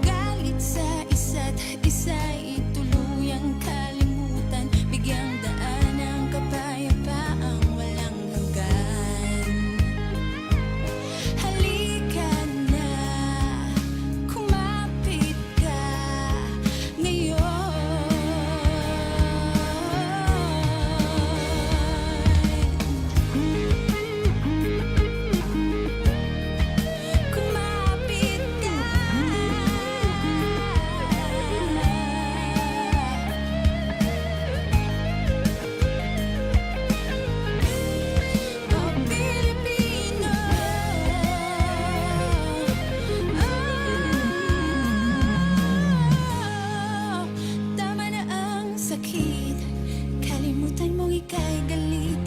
Galit sa isa't isa'y tuluyang kalimutan, bigyang daan ang kapayapaang walang hanggan. Halika na, kumapit ka ngayon. Kumapit ka. Oh, Pilipino. Tama na ang sakit, kalimutan mong ika'y galit.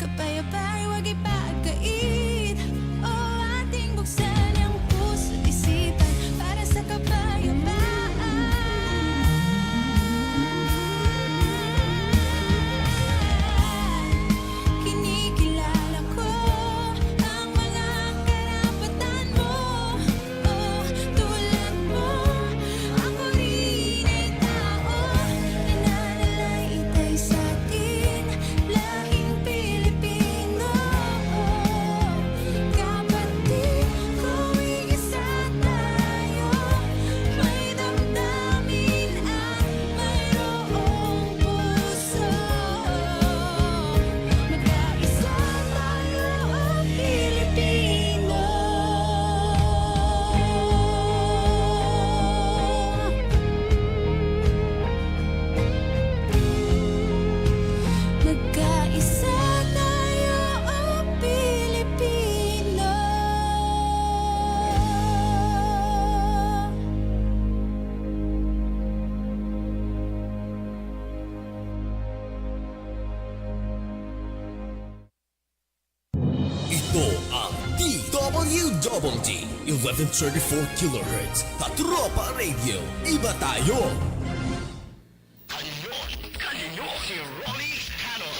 Kapayapa'y huwag ipagkait. O ating buksan ang puso't isipan para sa kapayapaan. Kinikilala ko ang mga karapatan mo. Oh, tulad mo, ako rin ay tao. Nananalaytay sa atin, lahing Pilipino. Kapatid ko, iisa tayo. May damdamin at mayroong puso. Magkaisa tayo ang Pilipino. Magkaisa tayo ang Pilipino. Ito ang DWDD 1134 kHz Katropa Radio. Iba tayo! Kanyon! Kanyon! Si Ronnie Canon!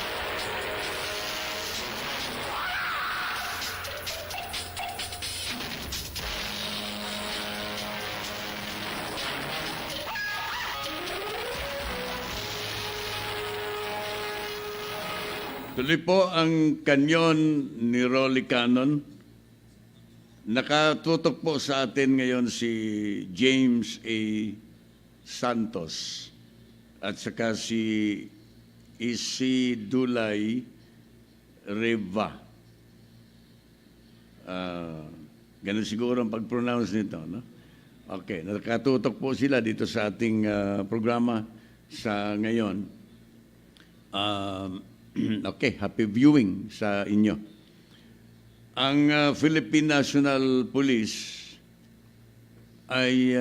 Tuloy po ang kanyon ni Rolly Canon. Nakatutok po sa atin ngayon si James A. Santos at saka si Isi Dulay Reva. Ganun siguro ang pag-pronounce nito, no? Okay, nakatutok po sila dito sa ating programa sa ngayon. Okay, happy viewing sa inyo. Ang Philippine National Police ay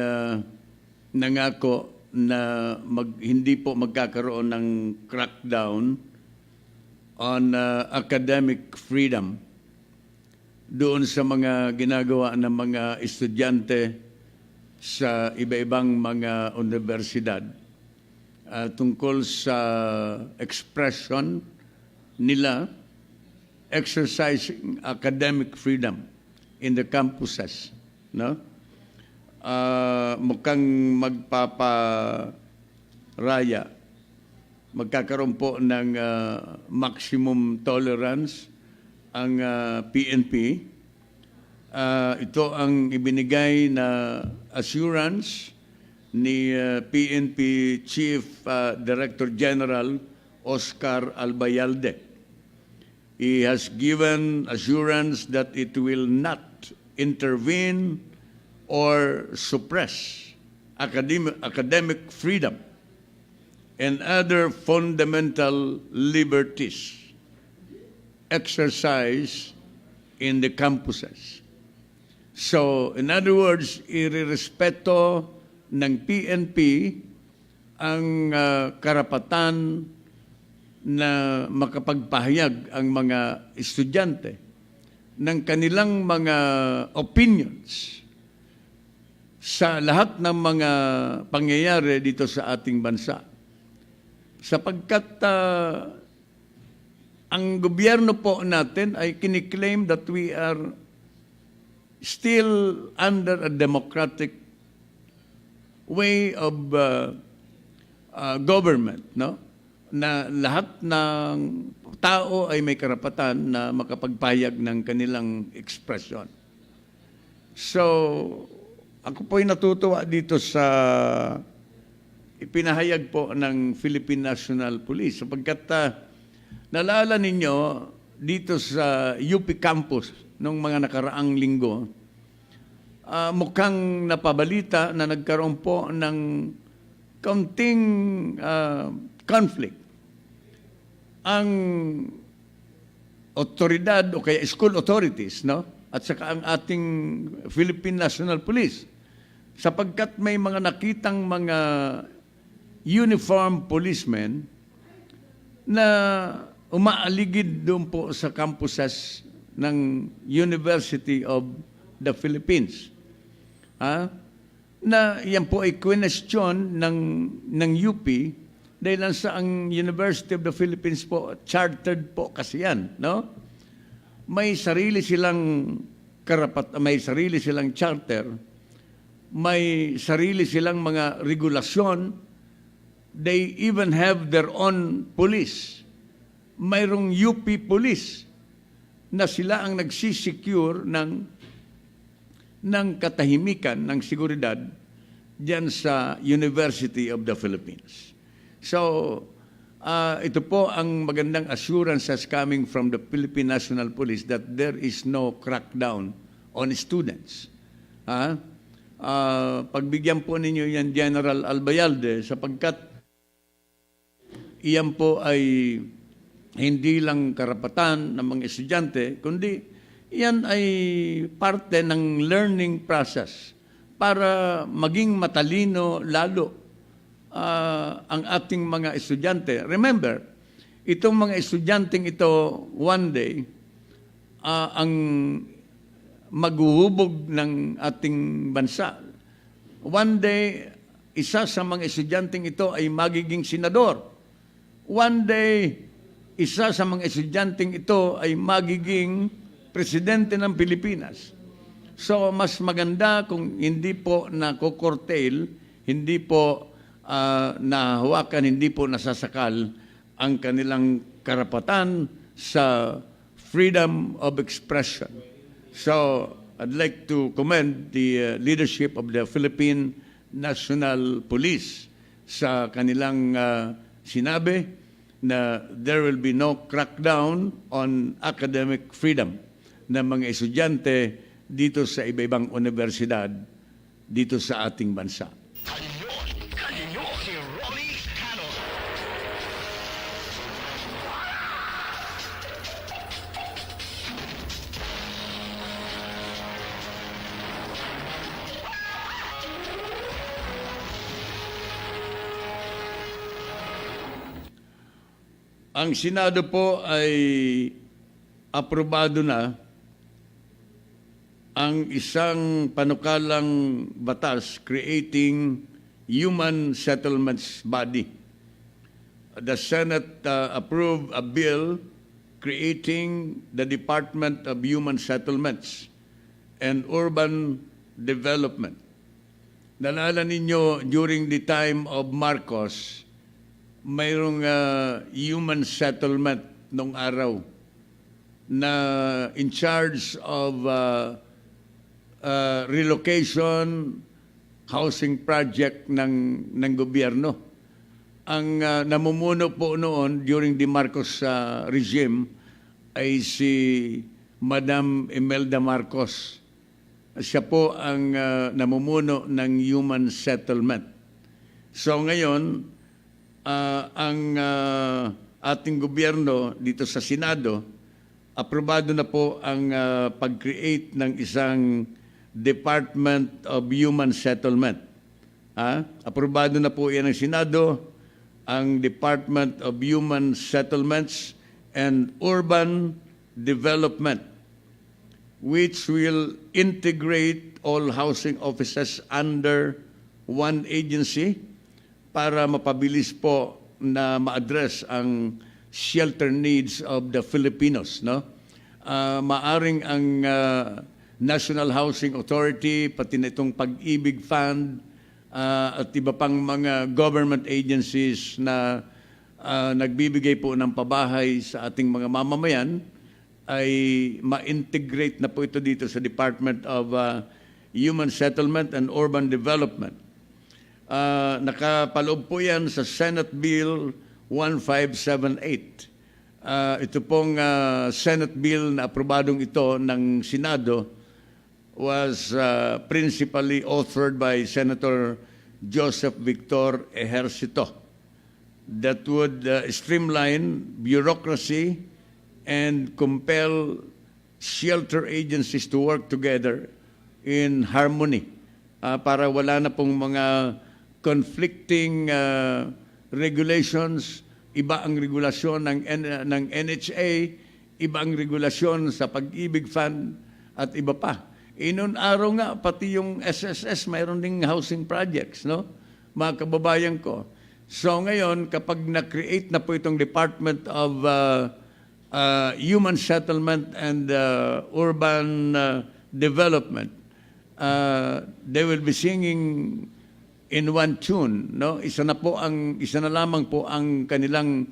nangako na hindi po magkakaroon ng crackdown on academic freedom doon sa mga ginagawa ng mga estudyante sa iba-ibang mga universidad tungkol sa expression nila, exercising academic freedom in the campuses, no? Mukhang magpaparaya, magkakaroon po ng maximum tolerance ang PNP. Ito ang ibinigay na assurance ni PNP Chief Director General Oscar Albayalde. He has given assurance that it will not intervene or suppress academic freedom and other fundamental liberties exercised in the campuses. So, in other words, irerespeto ng PNP ang karapatan na makapagpahayag ang mga estudyante ng kanilang mga opinions sa lahat ng mga pangyayari dito sa ating bansa. Sapagkat ang gobyerno po natin ay kiniklaim that we are still under a democratic way of government, no? Na lahat ng tao ay may karapatan na makapagpayag ng kanilang ekspresyon. So, ako po'y natutuwa dito sa ipinahayag po ng Philippine National Police sapagkat naalala ninyo dito sa UP campus nung mga nakaraang linggo, mukhang napabalita na nagkaroon po ng kaunting conflict. Ang otoridad o kaya school authorities, no? At saka ang ating Philippine National Police, sapagkat may mga nakitang mga uniform policemen na umaaligid doon po sa campuses ng University of the Philippines. Na yan po ay question ng UP dahil lang sa ang University of the Philippines po, chartered po kasi yan, no? May sarili silang may sarili silang charter, may sarili silang mga regulasyon, they even have their own police. Mayroong UP police na sila ang nagsisecure ng katahimikan, ng seguridad diyan sa University of the Philippines. So, ito po ang magandang assurances coming from the Philippine National Police that there is no crackdown on students. Pagbigyan po ninyo yan General Albayalde sapagkat iyan po ay hindi lang karapatan ng mga estudyante, kundi iyan ay parte ng learning process para maging matalino lalo ang ating mga estudyante. Remember, itong mga estudyanteng ito one day ang maghuhubog ng ating bansa. One day, isa sa mga estudyanteng ito ay magiging senador. One day, isa sa mga estudyanteng ito ay magiging presidente ng Pilipinas. So, mas maganda kung hindi po nakukurtail, hindi po nahawakan, hindi po nasasakal ang kanilang karapatan sa freedom of expression. So, I'd like to commend the leadership of the Philippine National Police sa kanilang sinabi na there will be no crackdown on academic freedom ng mga estudyante dito sa iba-ibang universidad dito sa ating bansa. Kanyon, si Rolly Canon. Ang Senado po ay aprobado na ang isang panukalang batas creating Human Settlements Body. The Senate approved a bill creating the Department of Human Settlements and Urban Development. Nalala ninyo, during the time of Marcos, mayroong human settlement nung araw na in charge of relocation housing project ng gobyerno. Ang namumuno po noon during the Marcos regime ay si Madam Imelda Marcos. Siya po ang namumuno ng human settlement. So ngayon, ang ating gobyerno dito sa Senado, aprobado na po ang pag-create ng isang Department of Human Settlement. Aprobado na po yan ng Senado, ang Department of Human Settlements and Urban Development, which will integrate all housing offices under one agency para mapabilis po na ma-address ang shelter needs of the Filipinos, no? Maaring ang National Housing Authority, pati na itong Pag-ibig Fund, at iba pang mga government agencies na nagbibigay po ng pabahay sa ating mga mamamayan, ay ma-integrate na po ito dito sa Department of Human Settlement and Urban Development. Nakapaloob po yan sa Senate Bill 1578. Ito pong Senate Bill na aprobadong ito ng Senado was principally authored by Senator Joseph Victor Ejercito, that would streamline bureaucracy and compel shelter agencies to work together in harmony para wala na pong mga conflicting regulations. Iba ang regulasyon ng NHA, iba ang regulasyon sa Pag-ibig Fund, at iba pa. Noon araw nga, pati yung SSS, mayroon ding housing projects, no? Mga kababayan ko. So ngayon, kapag na-create na po itong Department of Human Settlement and Urban Development, they will be singing in one tune, no? Isa na lamang po ang kanilang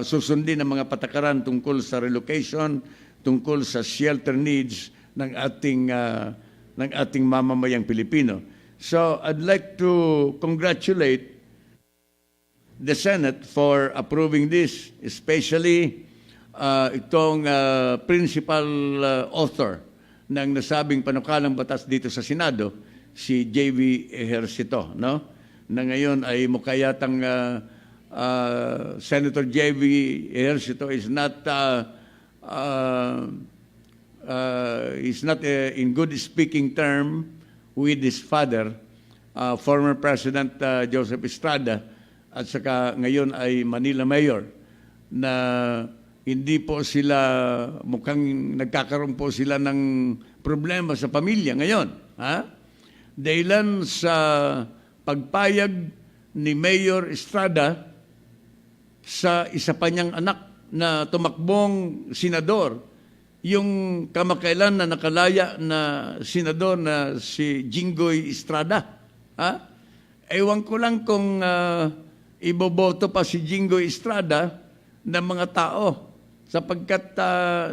susundin ng mga patakaran tungkol sa relocation, tungkol sa shelter needs ng ating mamamayang Pilipino. So I'd like to congratulate the Senate for approving this, especially itong principal author ng nasabing panukalang batas dito sa Senado, si J.V. Ejercito, no? Na ngayon ay mukha yatang Senator J.V. Ejercito is not in good speaking term with his father, former President Joseph Estrada, at saka ngayon ay Manila Mayor, na hindi po sila, mukhang nagkakaroon po sila ng problema sa pamilya ngayon. Dahilan sa pagpayag ni Mayor Estrada sa isa pa niyang anak na tumakbong senador, yung kamakailan na nakalaya na senador na si Jinggoy Estrada. Ewan ko lang kung iboboto pa si Jinggoy Estrada ng mga tao, sapagkat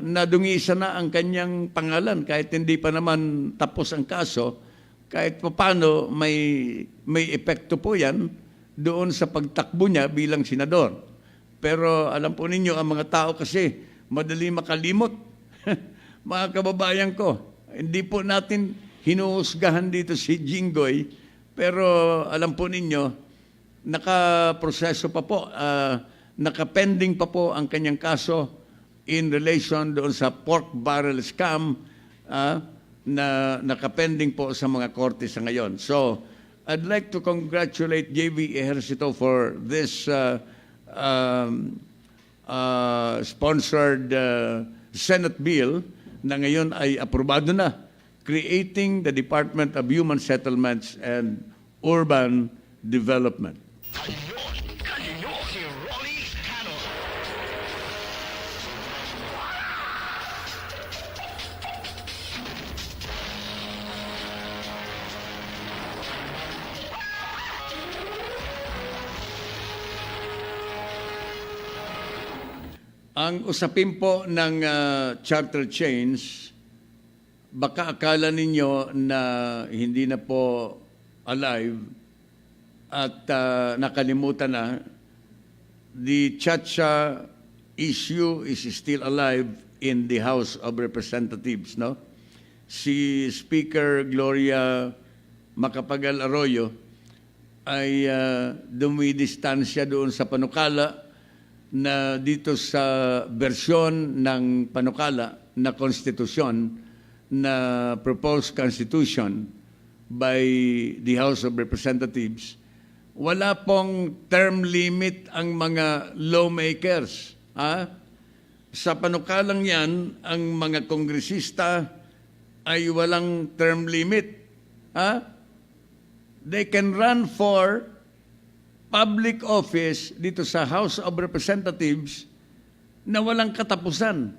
nadungisa na ang kanyang pangalan kahit hindi pa naman tapos ang kaso. Kahit paano may epekto po yan doon sa pagtakbo niya bilang senador. Pero alam po ninyo, ang mga tao kasi madali makalimot. Mga kababayan ko, hindi po natin hinuhusgahan dito si Jinggoy, pero alam po ninyo, nakaproseso pa po, nakapending pa po ang kanyang kaso in relation doon sa pork barrel scam, na nakapending po sa mga korte sa ngayon. So, I'd like to congratulate J.V. Ejercito for this sponsored Senate bill na ngayon ay aprobado na, creating the Department of Human Settlements and Urban Development. Kanyon, si Rolly Canon. Ang usapin po ng charter chains, baka akala ninyo na hindi na po alive at nakalimutan na. The Chacha issue is still alive in the House of Representatives, no? Si Speaker Gloria Macapagal Arroyo ay dumidistansya doon sa panukala na dito sa bersyon ng panukala na konstitusyon, na proposed constitution by the House of Representatives, wala pong term limit ang mga lawmakers. Sa panukalang yan, ang mga kongresista ay walang term limit. They can run for public office dito sa House of Representatives na walang katapusan.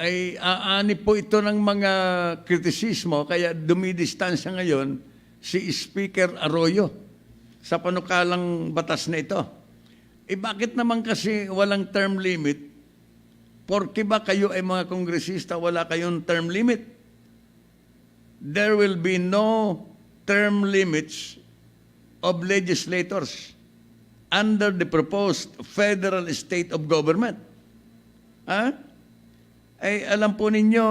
Ay aani po ito ng mga kritisismo, kaya dumidistansya ngayon si Speaker Arroyo sa panukalang batas na ito. Bakit naman kasi walang term limit? Porke ba kayo ay mga kongresista, wala kayong term limit? There will be no term limits of legislators under the proposed federal state of government. Ay alam po ninyo,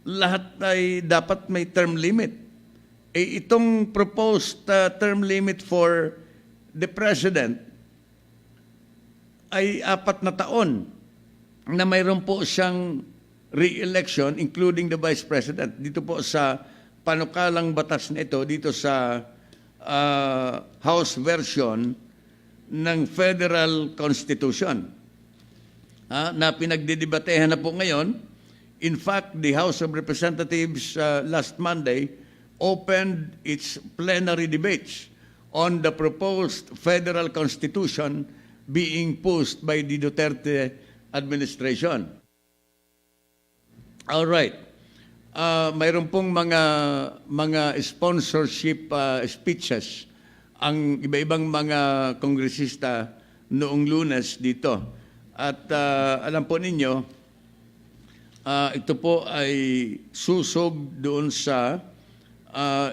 lahat ay dapat may term limit. Itong proposed term limit for the president ay 4 na taon na mayroon po siyang re-election, including the vice president. Dito po sa panukalang batas na ito, dito sa House version ng Federal Constitution na pinagdidebatehan na po ngayon. In fact, the House of Representatives last Monday opened its plenary debates on the proposed Federal Constitution being pushed by the Duterte administration. All right. Mayroon pong mga sponsorship speeches ang iba-ibang mga kongresista noong Lunes dito. At alam po ninyo, ito po ay susog doon sa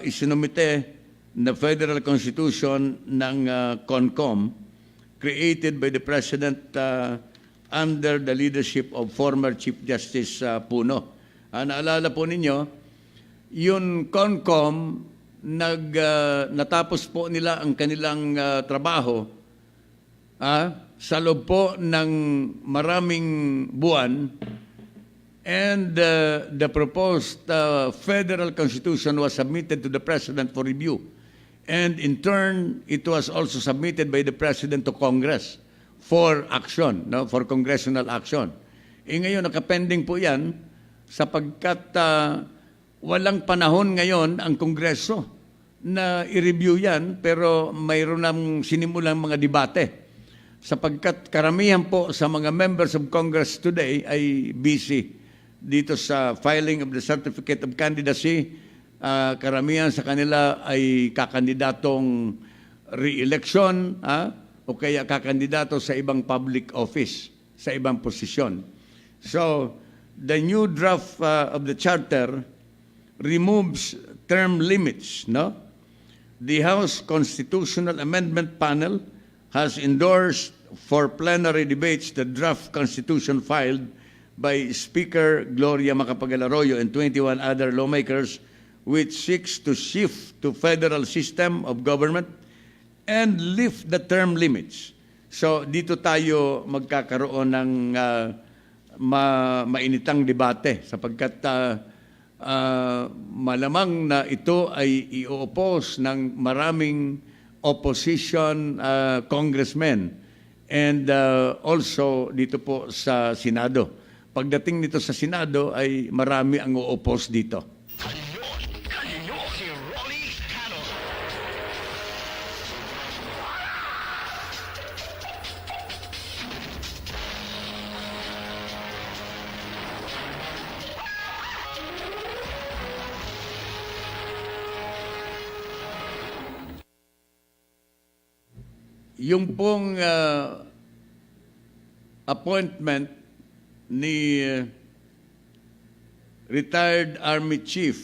isinumite na Federal Constitution ng CONCOM created by the President under the leadership of former Chief Justice Puno. Naalala po ninyo, yung CONCOM, natapos po nila ang kanilang trabaho sa loob po ng maraming buwan, and the proposed Federal Constitution was submitted to the President for review. And in turn, it was also submitted by the President to Congress for action, for congressional action. Ngayon, nakapending po yan sapagkat walang panahon ngayon ang Kongreso na i-review yan, pero mayroon ng sinimulang mga debate. Sapagkat karamihan po sa mga members of Congress today ay busy dito sa filing of the Certificate of Candidacy. Karamihan sa kanila ay kakandidatong re-election o kaya kakandidato sa ibang public office, sa ibang posisyon. So, the new draft of the charter removes term limits, no? The House Constitutional Amendment Panel has endorsed for plenary debates the draft constitution filed by Speaker Gloria Macapagal-Arroyo and 21 other lawmakers, which seeks to shift to federal system of government and lift the term limits. So dito tayo magkakaroon ng mainitang debate sapagkat malamang na ito ay i-oppose ng maraming opposition congressmen and also dito po sa Senado. Pagdating nito sa Senado ay marami ang o-oppose dito. Kanyon si Rolly Canon. Yung pong appointment ni retired Army Chief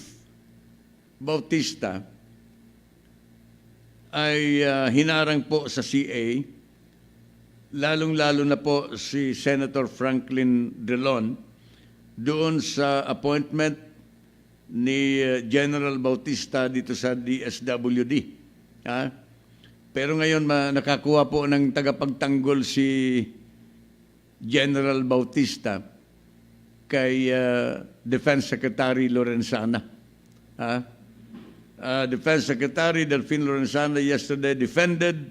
Bautista ay hinarang po sa CA, lalong-lalo na po si Senator Franklin Drilon doon sa appointment ni General Bautista dito sa DSWD. Pero ngayon nakakuha po ng tagapagtanggol si General Bautista kay Defense Secretary Lorenzana. Defense Secretary Delfin Lorenzana yesterday defended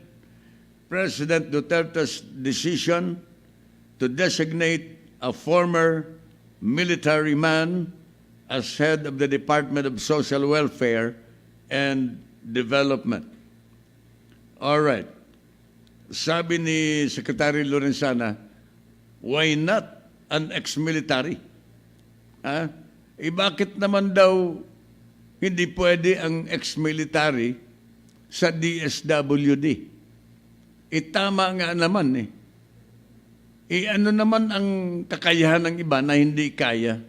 President Duterte's decision to designate a former military man as head of the Department of Social Welfare and Development. All right. Sabi ni Secretary Lorenzana, why not an ex-military? Bakit naman daw hindi pwede ang ex-military sa DSWD? Tama nga naman eh. Ano naman ang kakayahan ng iba na hindi kaya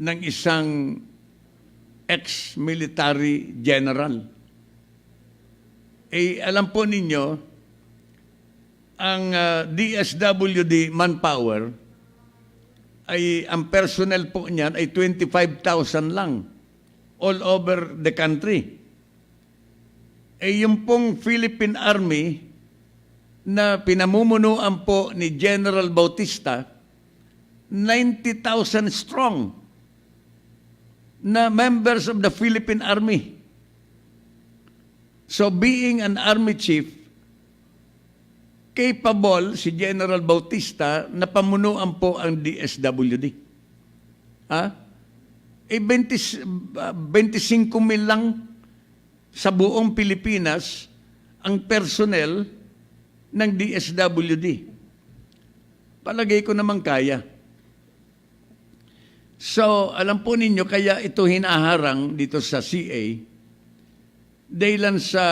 ng isang ex-military general? Alam po ninyo, ang DSWD manpower, ang personnel po niyan ay 25,000 lang all over the country. Yung pong Philippine Army na pinamumunuan po ni General Bautista, 90,000 strong na members of the Philippine Army. So being an army chief, capable si General Bautista na pamunuan po ang DSWD. 25,000 lang sa buong Pilipinas ang personnel ng DSWD. Palagay ko naman kaya. So, alam po ninyo, kaya ito hinaharang dito sa CA, dahilan sa,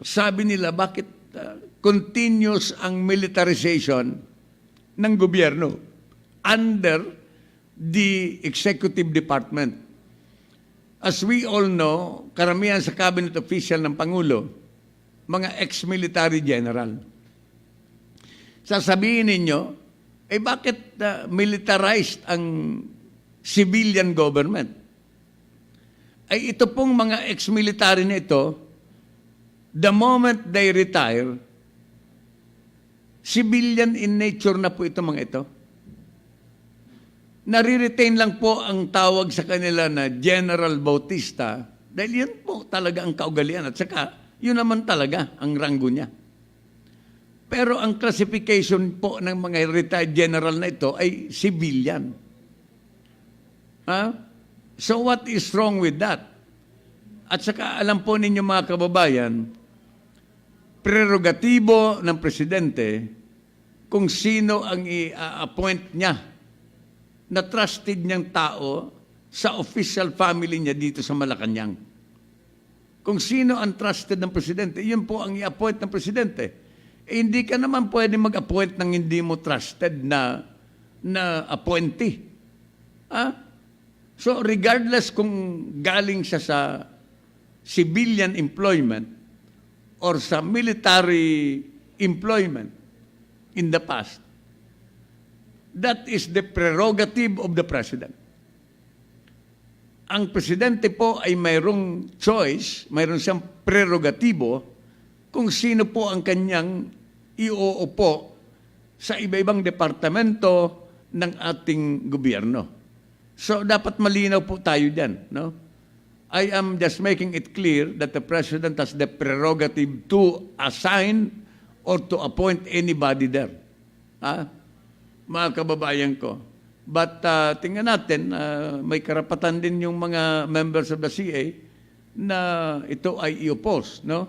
sabi nila, bakit continuous ang militarization ng gobyerno under the executive department. As we all know, karamihan sa cabinet official ng Pangulo, mga ex-military general. Sasabihin ninyo, bakit militarized ang civilian government? Ito pong mga ex-military na ito, the moment they retire, civilian in nature na po ito mga ito. Nare-retain lang po ang tawag sa kanila na General Bautista dahil yun po talaga ang kaugalian at saka yun naman talaga ang ranggo niya. Pero ang classification po ng mga retired general na ito ay civilian. So what is wrong with that? At saka alam po ninyo mga kababayan, prerogatibo ng presidente kung sino ang i-appoint niya na trusted niyang tao sa official family niya dito sa Malacanang. Kung sino ang trusted ng presidente, yun po ang i-appoint ng presidente. Hindi ka naman pwede mag-appoint ng hindi mo trusted na appointee. So regardless kung galing siya sa civilian employment or sa military employment in the past, that is the prerogative of the president. Ang presidente po ay mayroong choice, mayroong siyang prerogatibo kung sino po ang kanyang iuupo sa iba-ibang departamento ng ating gobyerno. So, dapat malinaw po tayo dyan. No? I am just making it clear that the president has the prerogative to assign or to appoint anybody there. Mga kababayan ko. But tingnan natin, may karapatan din yung mga members of the CA na ito ay i-oppose, no?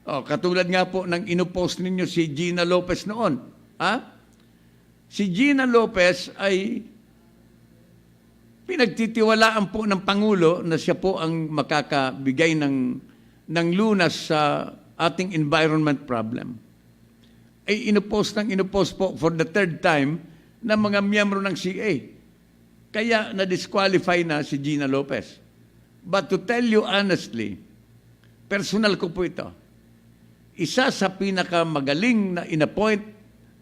Katulad nga po ng in-oppose ninyo si Gina Lopez noon. Si Gina Lopez ay pinagtitiwalaan po ng Pangulo na siya po ang makakabigay ng lunas sa ating environment problem. In-oppose po for the third time ng mga miyembro ng CA. Kaya na-disqualify na si Gina Lopez. But to tell you honestly, personal ko po ito, isa sa pinakamagaling na in-appoint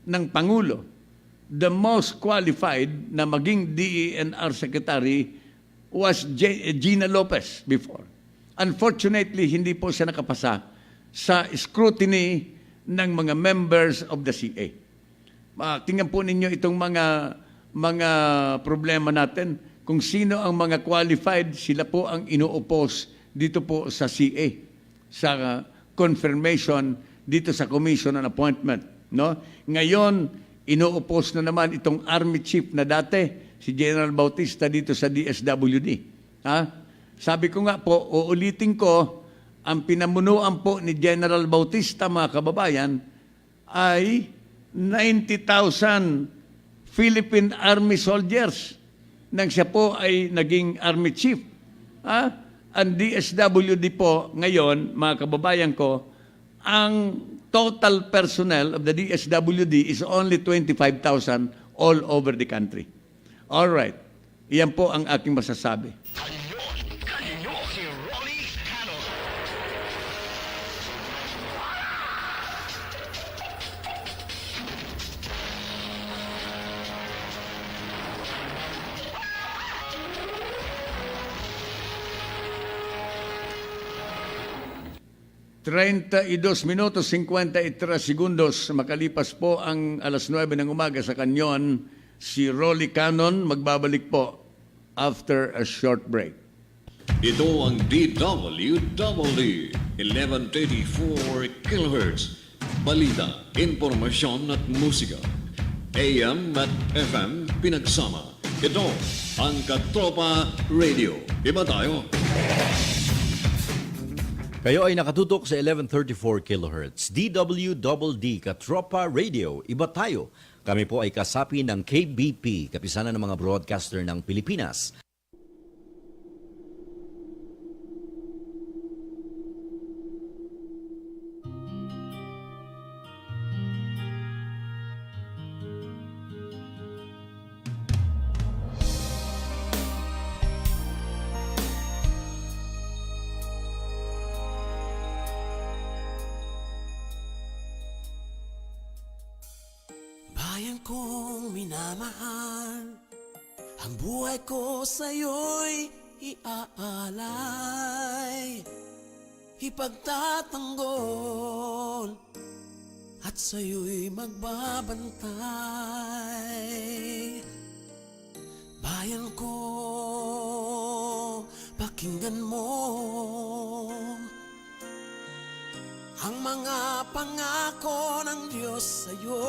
ng Pangulo, the most qualified na maging DENR Secretary was Gina Lopez before. Unfortunately, hindi po siya nakapasa sa scrutiny ng mga members of the CA. Tingnan po ninyo itong mga problema natin. Kung sino ang mga qualified, sila po ang ino-oppose dito po sa CA, sa confirmation dito sa Commission on Appointment. No? Ngayon, ino-oppose na naman itong Army Chief na dati, si General Bautista dito sa DSWD. Sabi ko nga po, uulitin ko, ang pinamunuan po ni General Bautista, mga kababayan, ay 90,000 Philippine Army soldiers nang siya po ay naging Army Chief. Ang DSWD po ngayon, mga kababayan ko, ang total personnel of the DSWD is only 25,000 all over the country. All right. Iyan po ang aking masasabi. Kanyon, si Rolly Canon. Minutos 53 segundos makalipas po ang alas 9 ng umaga sa Kanyon, si Rolly Canon magbabalik po after a short break. Ito ang DWDD 1134 kHz. Balita, impormasyon at musika. AM at FM pinagsama. Ito ang Katropa Radio. Iba tayo. Kayo ay nakatutok sa 1134 kHz. DWDD Katropa Radio. Iba tayo. Kami po ay kasapi ng KBP, Kapisanan ng mga Broadcaster ng Pilipinas. Bayan kong minamahal, ang buhay ko sa'yo'y iaalay, ipagtatanggol, at sa'yo'y magbabantay. Bayan ko, pakinggan mo ang mga pangako ng Diyos sa'yo.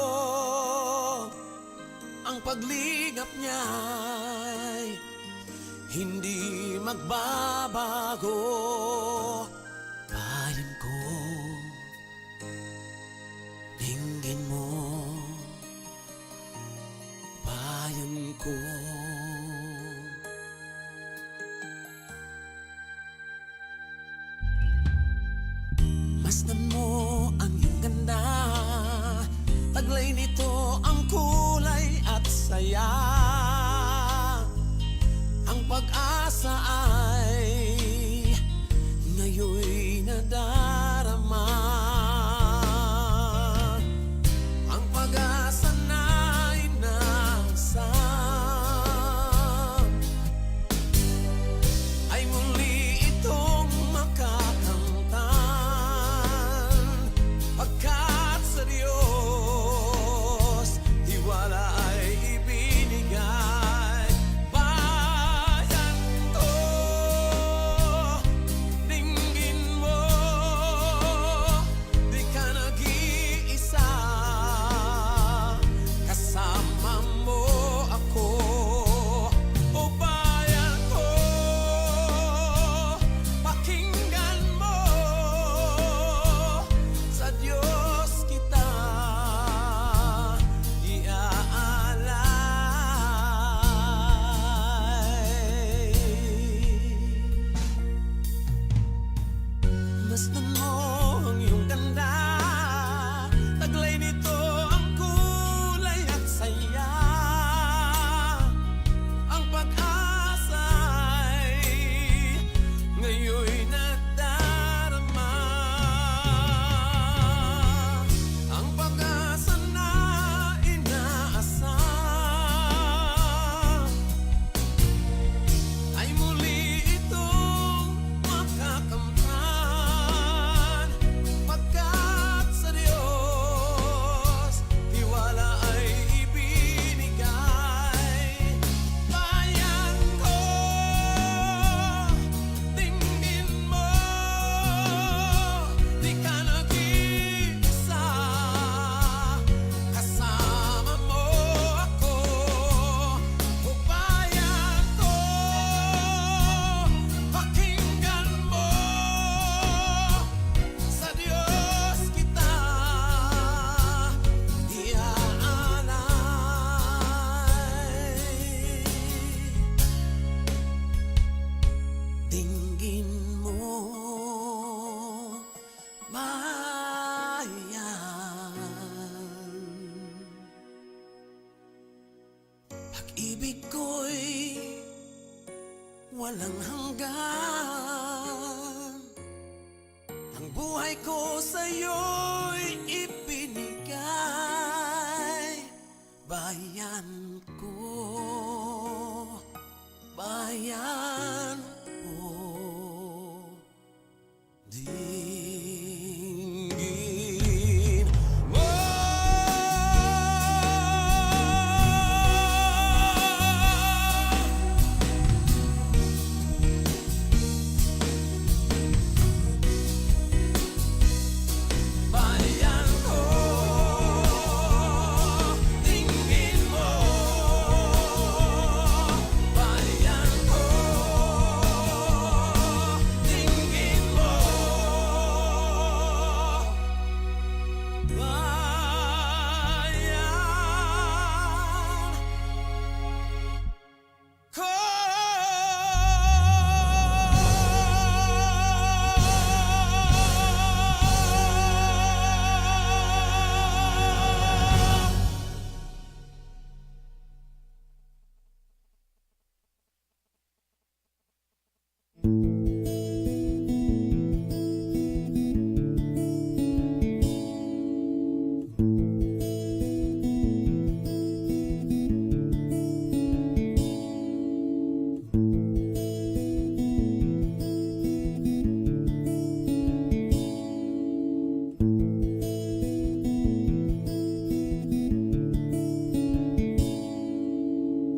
Ang pagligap niya'y hindi magbabago. Bayan ko, dinggin mo. Bayan ko. Masdan mo ang iyong ganda, taglay nito ang kulay at saya. Ang pag-asa ay ngayon'y nadarama. Ang pag-asa na'y nasa walang hanggan. Ang buhay ko sa'yo'y ibinigay. Bayan ko, bayan ko, dinggin mo. Bayan ko, dinggin mo. Bayan ko, dinggin mo. Bayan ko.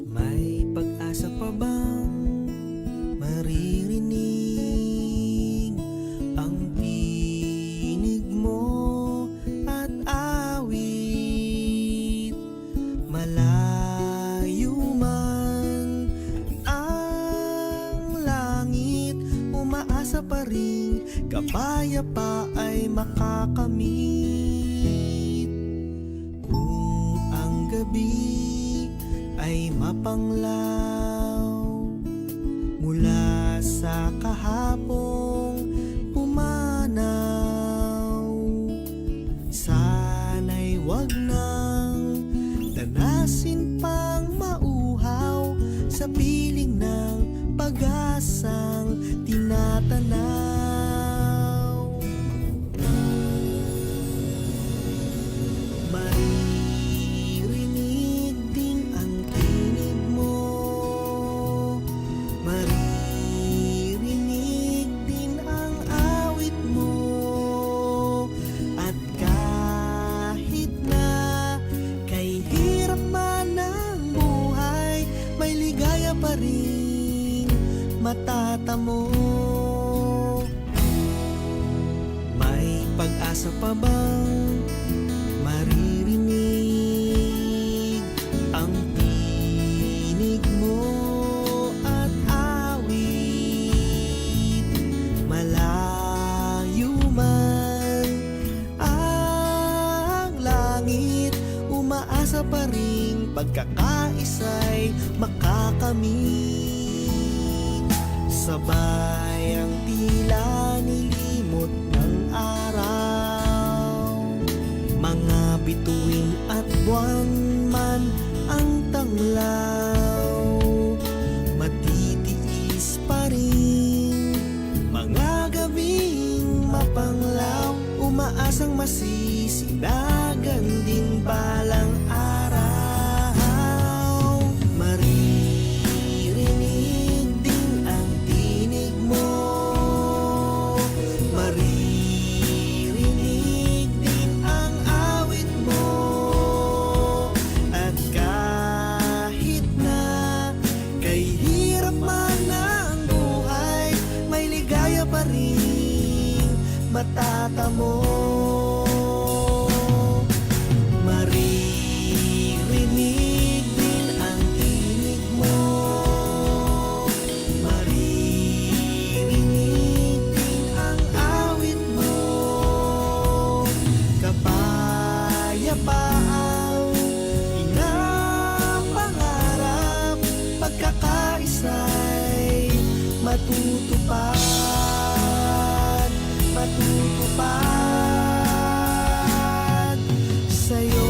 May pag-asa pa bang maririnig ang tinig mo at awit? Malayo man ang langit, umaasa pa rin kapayapa ay makakamit. Kung ang gabi ay mapanglaw mula sa kahapong pumanaw, sana'y wag nang danasin pang mauhaw sa piling ng pag-asang tinatanaw. Maririnig din ang tinig mo, maririnig din ang awit mo, at kahit na kay hirap man ang buhay, may ligaya pa rin matatamo. May pag-asa pa bang maririnig ang tinig mo at awit? Malayo man ang langit, umaasa pa rin pagkakaisa'y makakamit. Sabay ang tila nilimot ng araw, mga bituin at buwan man ang tanglaw, matitiis pa rin mga gabing mapanglaw, umaasang masisinagan din balang araw. Maririnig din ang tinig mo, maririnig din ang awit mo, at kahit na kay hirap man ang buhay, may ligaya pa rin matatamo. Maririnig din ang tinig mo, maririnig din ang awit mo, kapayapaang pinapangarap, pagkakaisa'y matutupad, matutupad sa'yo.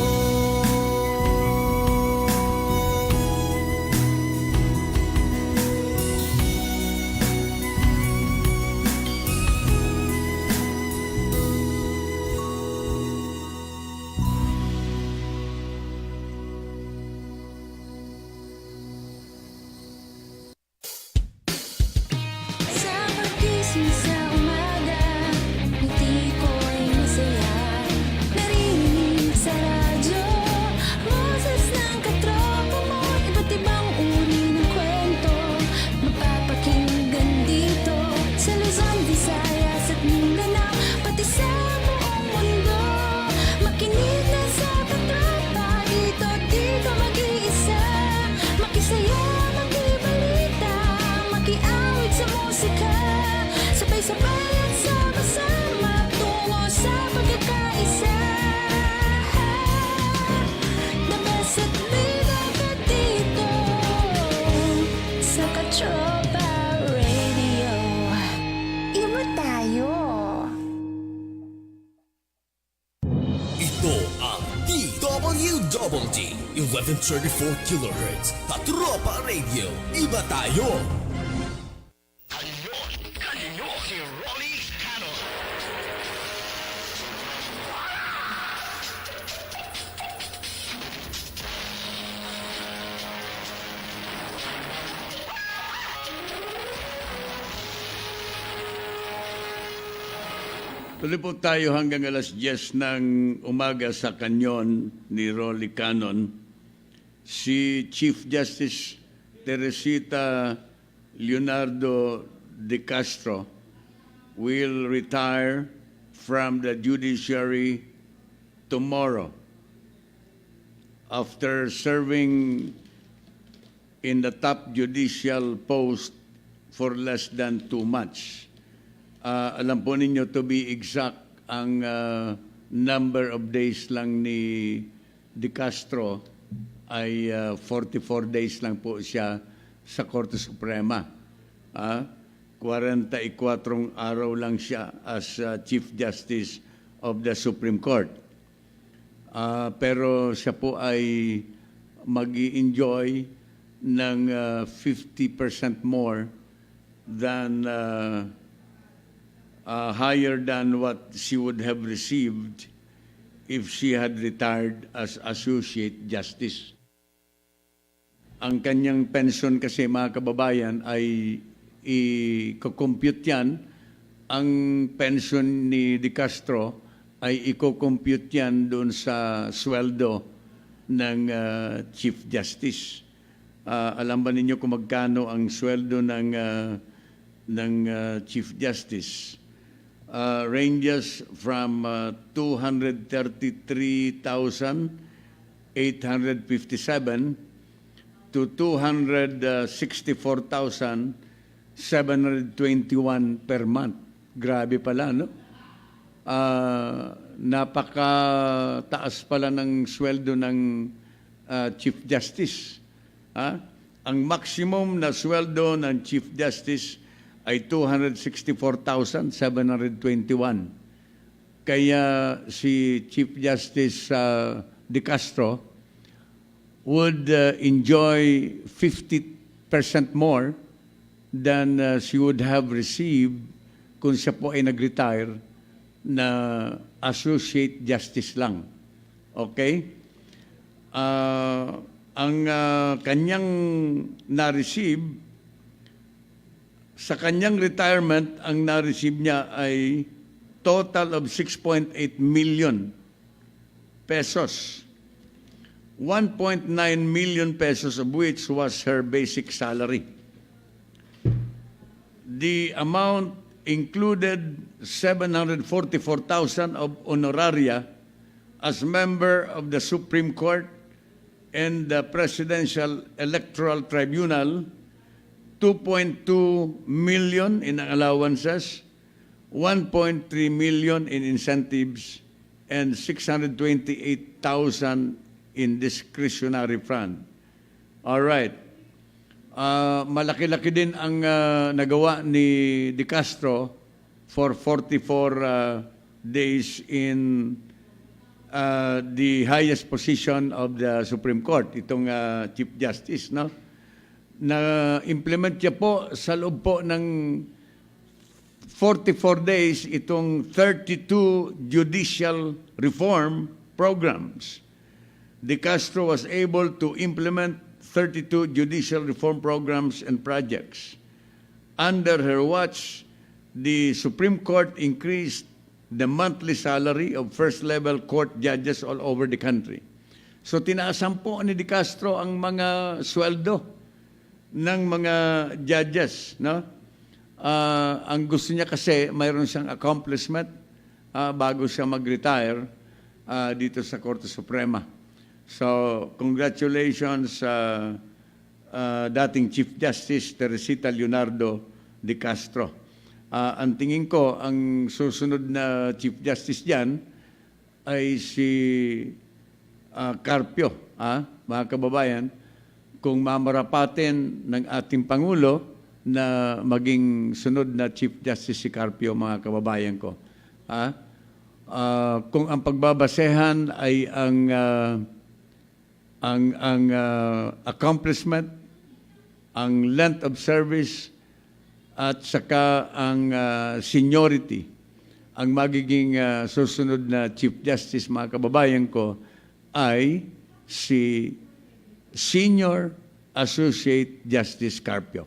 1134 kilohertz. Katropa Radio. Iba tayo. Kanyon, kanyon, si Rolly Canon. Tuloy po tayo hanggang alas 10 ng umaga sa Kanyon ni Rolly Canon. Si Chief Justice Teresita Leonardo de Castro will retire from the judiciary tomorrow after serving in the top judicial post for less than 2 months. Alam po ninyo, to be exact, ang number of days lang ni De Castro ay 44 days lang po siya sa Korte Suprema. 44 araw lang siya as Chief Justice of the Supreme Court. Pero siya po ay mag-i-enjoy ng 50% more than higher than what she would have received if she had retired as Associate Justice. Ang kanyang pension kasi, mga kababayan, ay i-compute yan. Ang pension ni De Castro ay i-compute yan doon sa sweldo ng Chief Justice. Alam ba ninyo kung magkano ang sweldo ng Chief Justice? Ranges from 233,857 to 264,721 per month. Grabe pala, no? Napakataas pala ng sweldo ng Chief Justice. Ang maximum na sweldo ng Chief Justice ay 264,721. Kaya si Chief Justice De Castro would enjoy 50% more than she would have received kung siya po ay nag-retire na Associate Justice lang. Okay? Ang kanyang na-receive, sa kanyang retirement, ang na-receive niya ay total of 6.8 million pesos. 1.9 million pesos of which was her basic salary. The amount included 744,000 of honoraria as member of the Supreme Court and the Presidential Electoral Tribunal, 2.2 million in allowances, 1.3 million in incentives, and 628,000 in discretionary fund. All right. Malaki-laki din ang nagawa ni De Castro for 44 days in the highest position of the Supreme Court, itong Chief Justice, no? Na-implement niya po sa loob po ng 44 days itong 32 judicial reform programs. De Castro was able to implement 32 judicial reform programs and projects. Under her watch, the Supreme Court increased the monthly salary of first-level court judges all over the country. So tinaasan po ni De Castro ang mga sweldo ng mga judges, no? Ang gusto niya kasi mayroon siyang accomplishment bago siya mag-retire dito sa Korte Suprema. So, congratulations dating Chief Justice Teresita Leonardo de Castro. Ang tingin ko, ang susunod na Chief Justice diyan ay si Carpio, mga kababayan, kung mamarapatin ng ating Pangulo na maging sunod na Chief Justice si Carpio, mga kababayan ko. Kung ang pagbabasehan ay ang ang accomplishment, ang length of service, at saka ang seniority, ang magiging susunod na Chief Justice, mga kababayan ko, ay si Senior Associate Justice Carpio.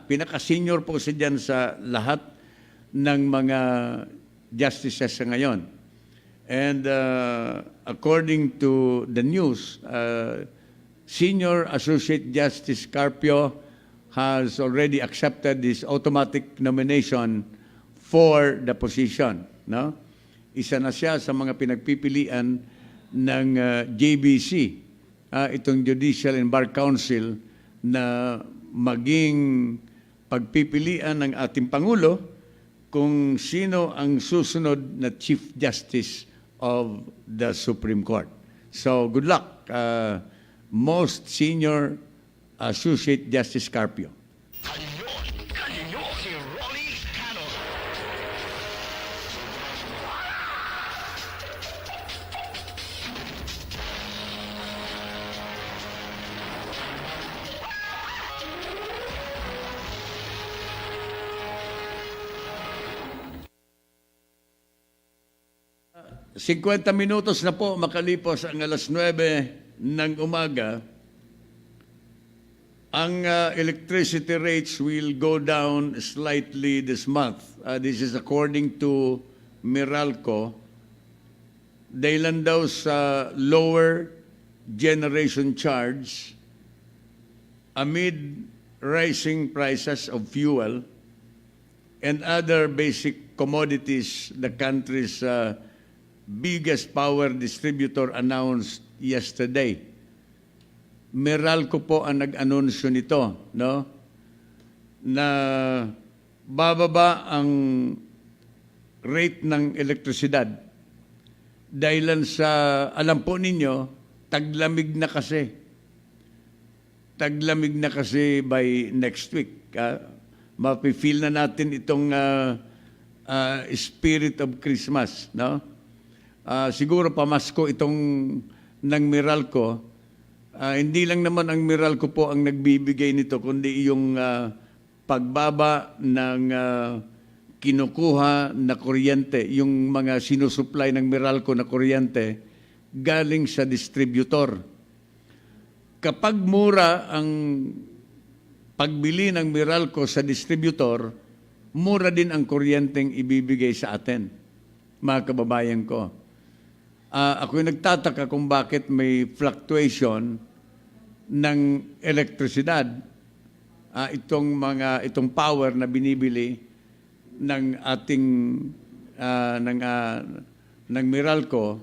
Pinaka-senior po siya dyan sa lahat ng mga justices sa ngayon. And according to the news, Senior Associate Justice Carpio has already accepted this automatic nomination for the position. No? Isa na siya sa mga pinagpipilian ng JBC, itong Judicial and Bar Council, na maging pagpipilian ng ating Pangulo kung sino ang susunod na Chief Justice of the Supreme Court. So, good luck, Most Senior Associate Justice Carpio. Kanyon, si Rolly Canon. Uh, 50 minutos na po makalipas ang alas 9 ng umaga. Ang electricity rates will go down slightly this month. This is according to Meralco. Dahilan daw sa lower generation charge amid rising prices of fuel and other basic commodities, the country's biggest power distributor announced yesterday. Meralco po ang nag-anunsyo nito, no? Na bababa ang rate ng elektrisidad dahilan sa, alam po ninyo, taglamig na kasi. Taglamig na kasi by next week. Mapifeel na natin itong spirit of Christmas, no? Siguro pamasko itong ng Meralco. Hindi lang naman ang Meralco po ang nagbibigay nito, kundi yung pagbaba ng kinukuha na kuryente, yung mga sinusupply ng Meralco na kuryente galing sa distributor. Kapag mura ang pagbili ng Meralco sa distributor, mura din ang kuryenteng ibibigay sa atin, mga kababayan ko. Ako'y nagtataka kung bakit may fluctuation ng elektrisidad, itong power na binibili ng ating ng Meralco,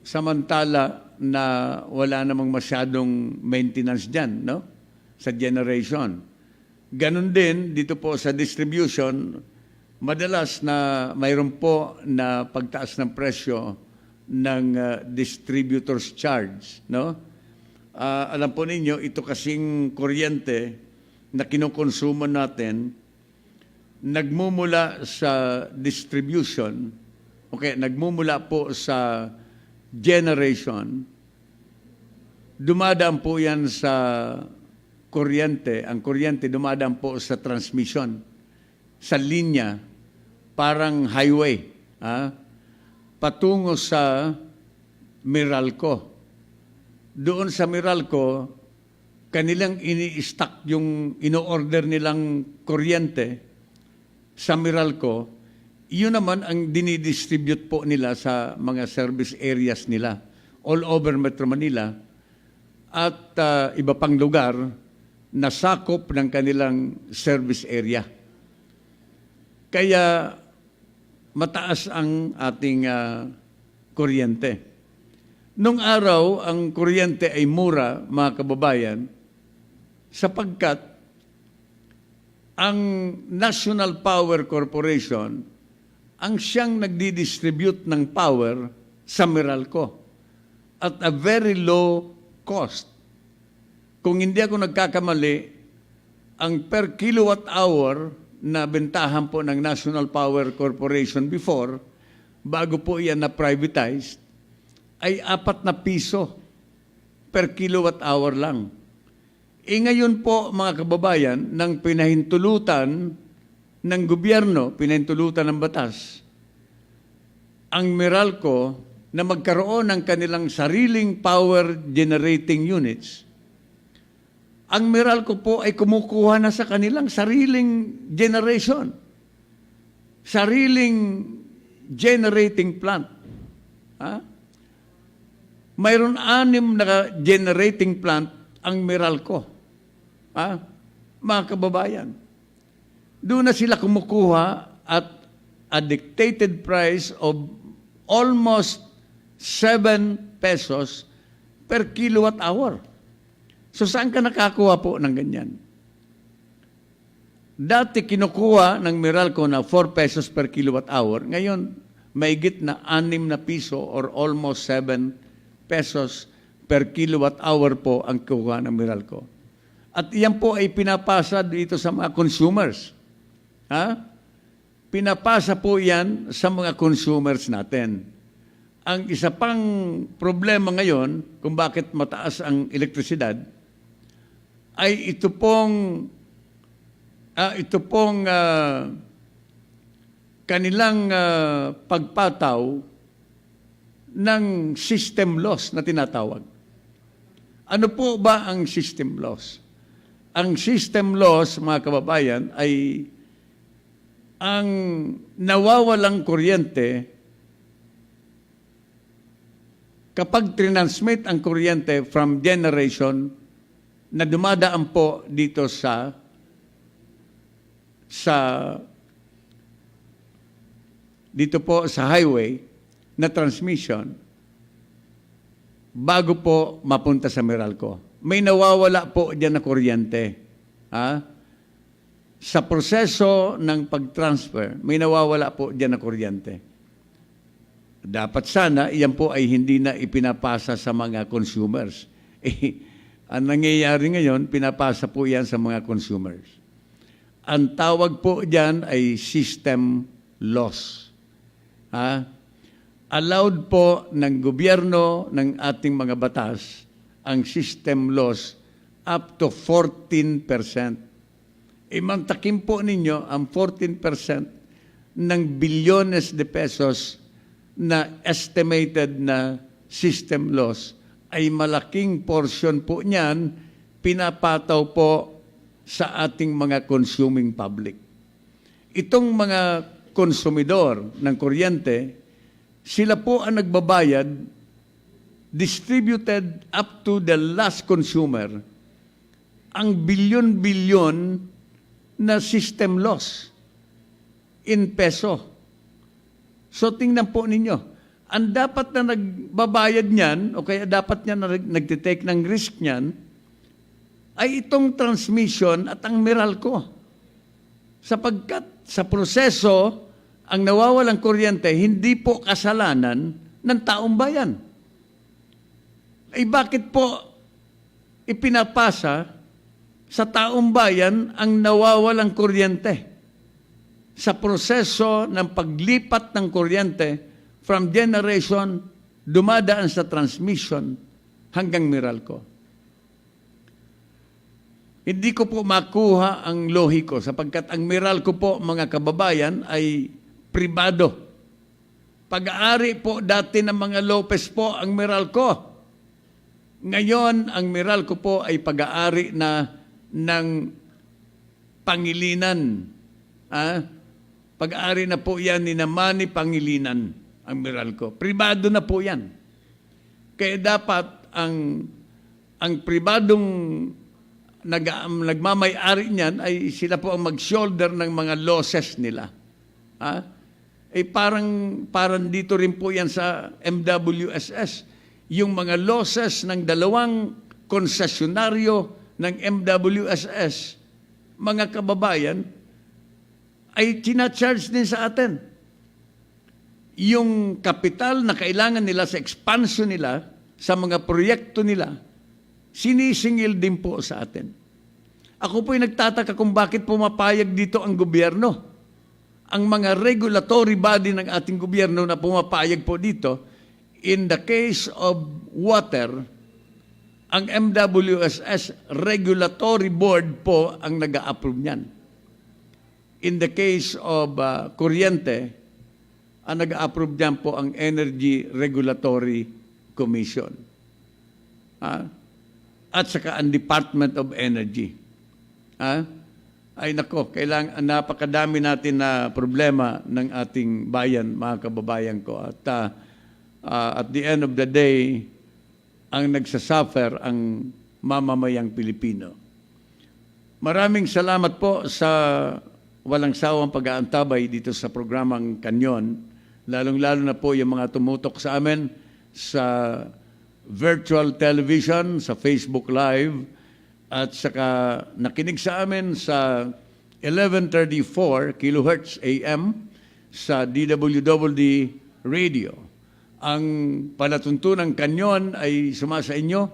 samantala na wala namang masyadong maintenance diyan, no? Sa generation. Ganon din dito po sa distribution, madalas na mayroon po na pagtaas ng presyo ng distributor's charge, no? Alam po ninyo, ito kasing kuryente na kinukonsumo natin, nagmumula sa distribution, nagmumula po sa generation, dumadaan po yan sa kuryente, ang kuryente dumadaan po sa transmission, sa linya, parang highway, patungo sa Meralco. Doon sa Meralco, kanilang ini-stock yung ino-order nilang kuryente sa Meralco. Yun naman ang dinidistribute po nila sa mga service areas nila all over Metro Manila at iba pang lugar na sakop ng kanilang service area. Kaya mataas ang ating kuryente. Nung araw, ang kuryente ay mura, mga kababayan, sapagkat ang National Power Corporation ang siyang nagdi-distribute ng power sa Meralco at a very low cost. Kung hindi ako nagkakamali, ang per kilowatt hour na bentahan po ng National Power Corporation before, bago po yan na privatized, ay 4 na piso per kilowatt hour lang. Ngayon po, mga kababayan, ng pinahintulutan ng gobyerno, pinahintulutan ng batas, ang Meralco na magkaroon ng kanilang sariling power generating units, ang Meralco po ay kumukuha na sa kanilang sariling generation, sariling generating plant. Mayroon 6 na generating plant ang Meralco. Mga kababayan, doon na sila kumukuha at a dictated price of almost 7 pesos per kilowatt hour. So saan ka nakakuha po ng ganyan? Dati kinukuha ng Meralco na 4 pesos per kilowatt hour. Ngayon, maigit na 6 na piso or almost 7 pesos per kilowatt hour po ang kuha ng Meralco. At iyan po ay pinapasa dito sa mga consumers. Pinapasa po yan sa mga consumers natin. Ang isa pang problema ngayon kung bakit mataas ang elektrisidad ay ito pong kanilang pagpataw ng system loss na tinatawag. Ano po ba ang system loss? Ang system loss, mga kababayan, ay ang nawawalang kuryente kapag transmit ang kuryente from generation na dumadaan po dito sa highway na transmission bago po mapunta sa Meralco. May nawawala po diyan na kuryente. Sa proseso ng pag-transfer, may nawawala po diyan na kuryente. Dapat sana, iyan po ay hindi na ipinapasa sa mga consumers. Ang nangyayari ngayon, pinapasa po yan sa mga consumers. Ang tawag po diyan ay system loss. Allowed po ng gobyerno, ng ating mga batas, ang system loss up to 14%. Mantakin po ninyo ang 14% ng bilyones de pesos na estimated na system loss ay malaking portion po niyan pinapataw po sa ating mga consuming public. Itong mga konsumidor ng kuryente, sila po ang nagbabayad distributed up to the last consumer ang bilyon-bilyon na system loss in peso. So tingnan po ninyo, ang dapat na nagbabayad niyan o kaya dapat niya na nagtitake ng risk niyan ay itong transmission at ang Meralco. Sapagkat sa proseso, ang nawawalang kuryente, hindi po kasalanan ng taong bayan. Ay bakit po ipinapasa sa taong bayan ang nawawalang kuryente? Sa proseso ng paglipat ng kuryente from generation, dumadaan sa transmission hanggang Meralco. Hindi ko po makuha ang lohiko sapagkat ang Meralco po, mga kababayan, ay pribado. Pag-aari po dati ng mga Lopez po ang Meralco. Ngayon, ang Meralco po ay pag-aari na ng Pangilinan. Pag-aari na po yan ni Manny Pangilinan, ang Meralco. Pribado na po yan. Kaya dapat ang pribadong nagmamay-ari niyan ay sila po ang mag-shoulder ng mga losses nila. Parang dito rin po yan sa MWSS. Yung mga losses ng 2 konsesyonaryo ng MWSS, mga kababayan, ay tina-charge din sa atin. Yung kapital na kailangan nila sa expansion nila, sa mga proyekto nila, sinisingil din po sa atin. Ako po'y nagtataka kung bakit pumapayag dito ang gobyerno. Ang mga regulatory body ng ating gobyerno na pumapayag po dito, in the case of water, Ang MWSS Regulatory Board po ang nag-a-approve niyan. In the case of kuryente, ang nag-a-approve niyan po ang Energy Regulatory Commission. At saka ang Department of Energy. Ay nako, napakadami natin na problema ng ating bayan, mga kababayan ko. At the end of the day, ang nagsasuffer ang mamamayang Pilipino. Maraming salamat po sa walang sawang pag-aantabay dito sa programang Kanyon, lalong-lalo na po yung mga tumutok sa amin sa virtual television, sa Facebook Live, at saka nakinig sa amin sa 1134 kHz AM sa DWDD Radio. Ang palatuntunang Kanyon ay sumasa inyo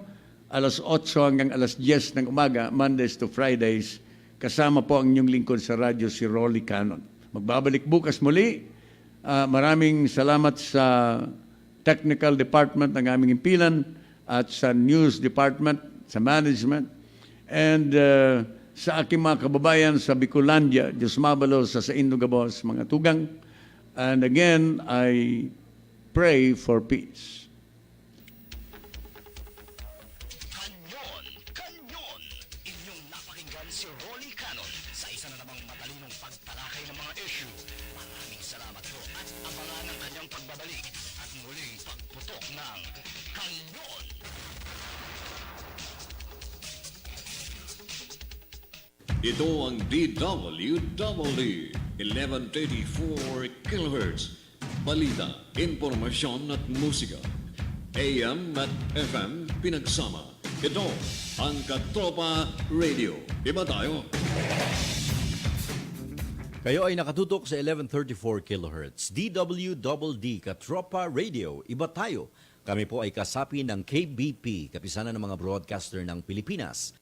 alas 8 hanggang alas 10 ng umaga, Mondays to Fridays. Kasama po ang inyong lingkod sa radyo, si Rolly Canon. Magbabalik bukas muli. Maraming salamat sa technical department ng aming impilan at sa news department, sa management, and sa aking mga kababayan sa Bicolandia, Diyos Mabalos, sa Indogabos, mga tugang. And again, I pray for peace. Kanyon! Inyong napakinggan si Rolly Canon sa isa na namang matalinong pagtalakay ng mga issue. Maraming salamat po at abangan ang kanyang pagbabalik at muling pagputok ng Kanyon! Ito ang DWDD 1134 kHz. Balita, impormasyon at musika. AM at FM pinagsama. Ito ang Katropa Radio. Iba tayo. Kayo ay nakatutok sa 1134 kHz. DWDD Katropa Radio. Iba tayo. Kami po ay kasapi ng KBP, Kapisanan ng mga Broadcaster ng Pilipinas.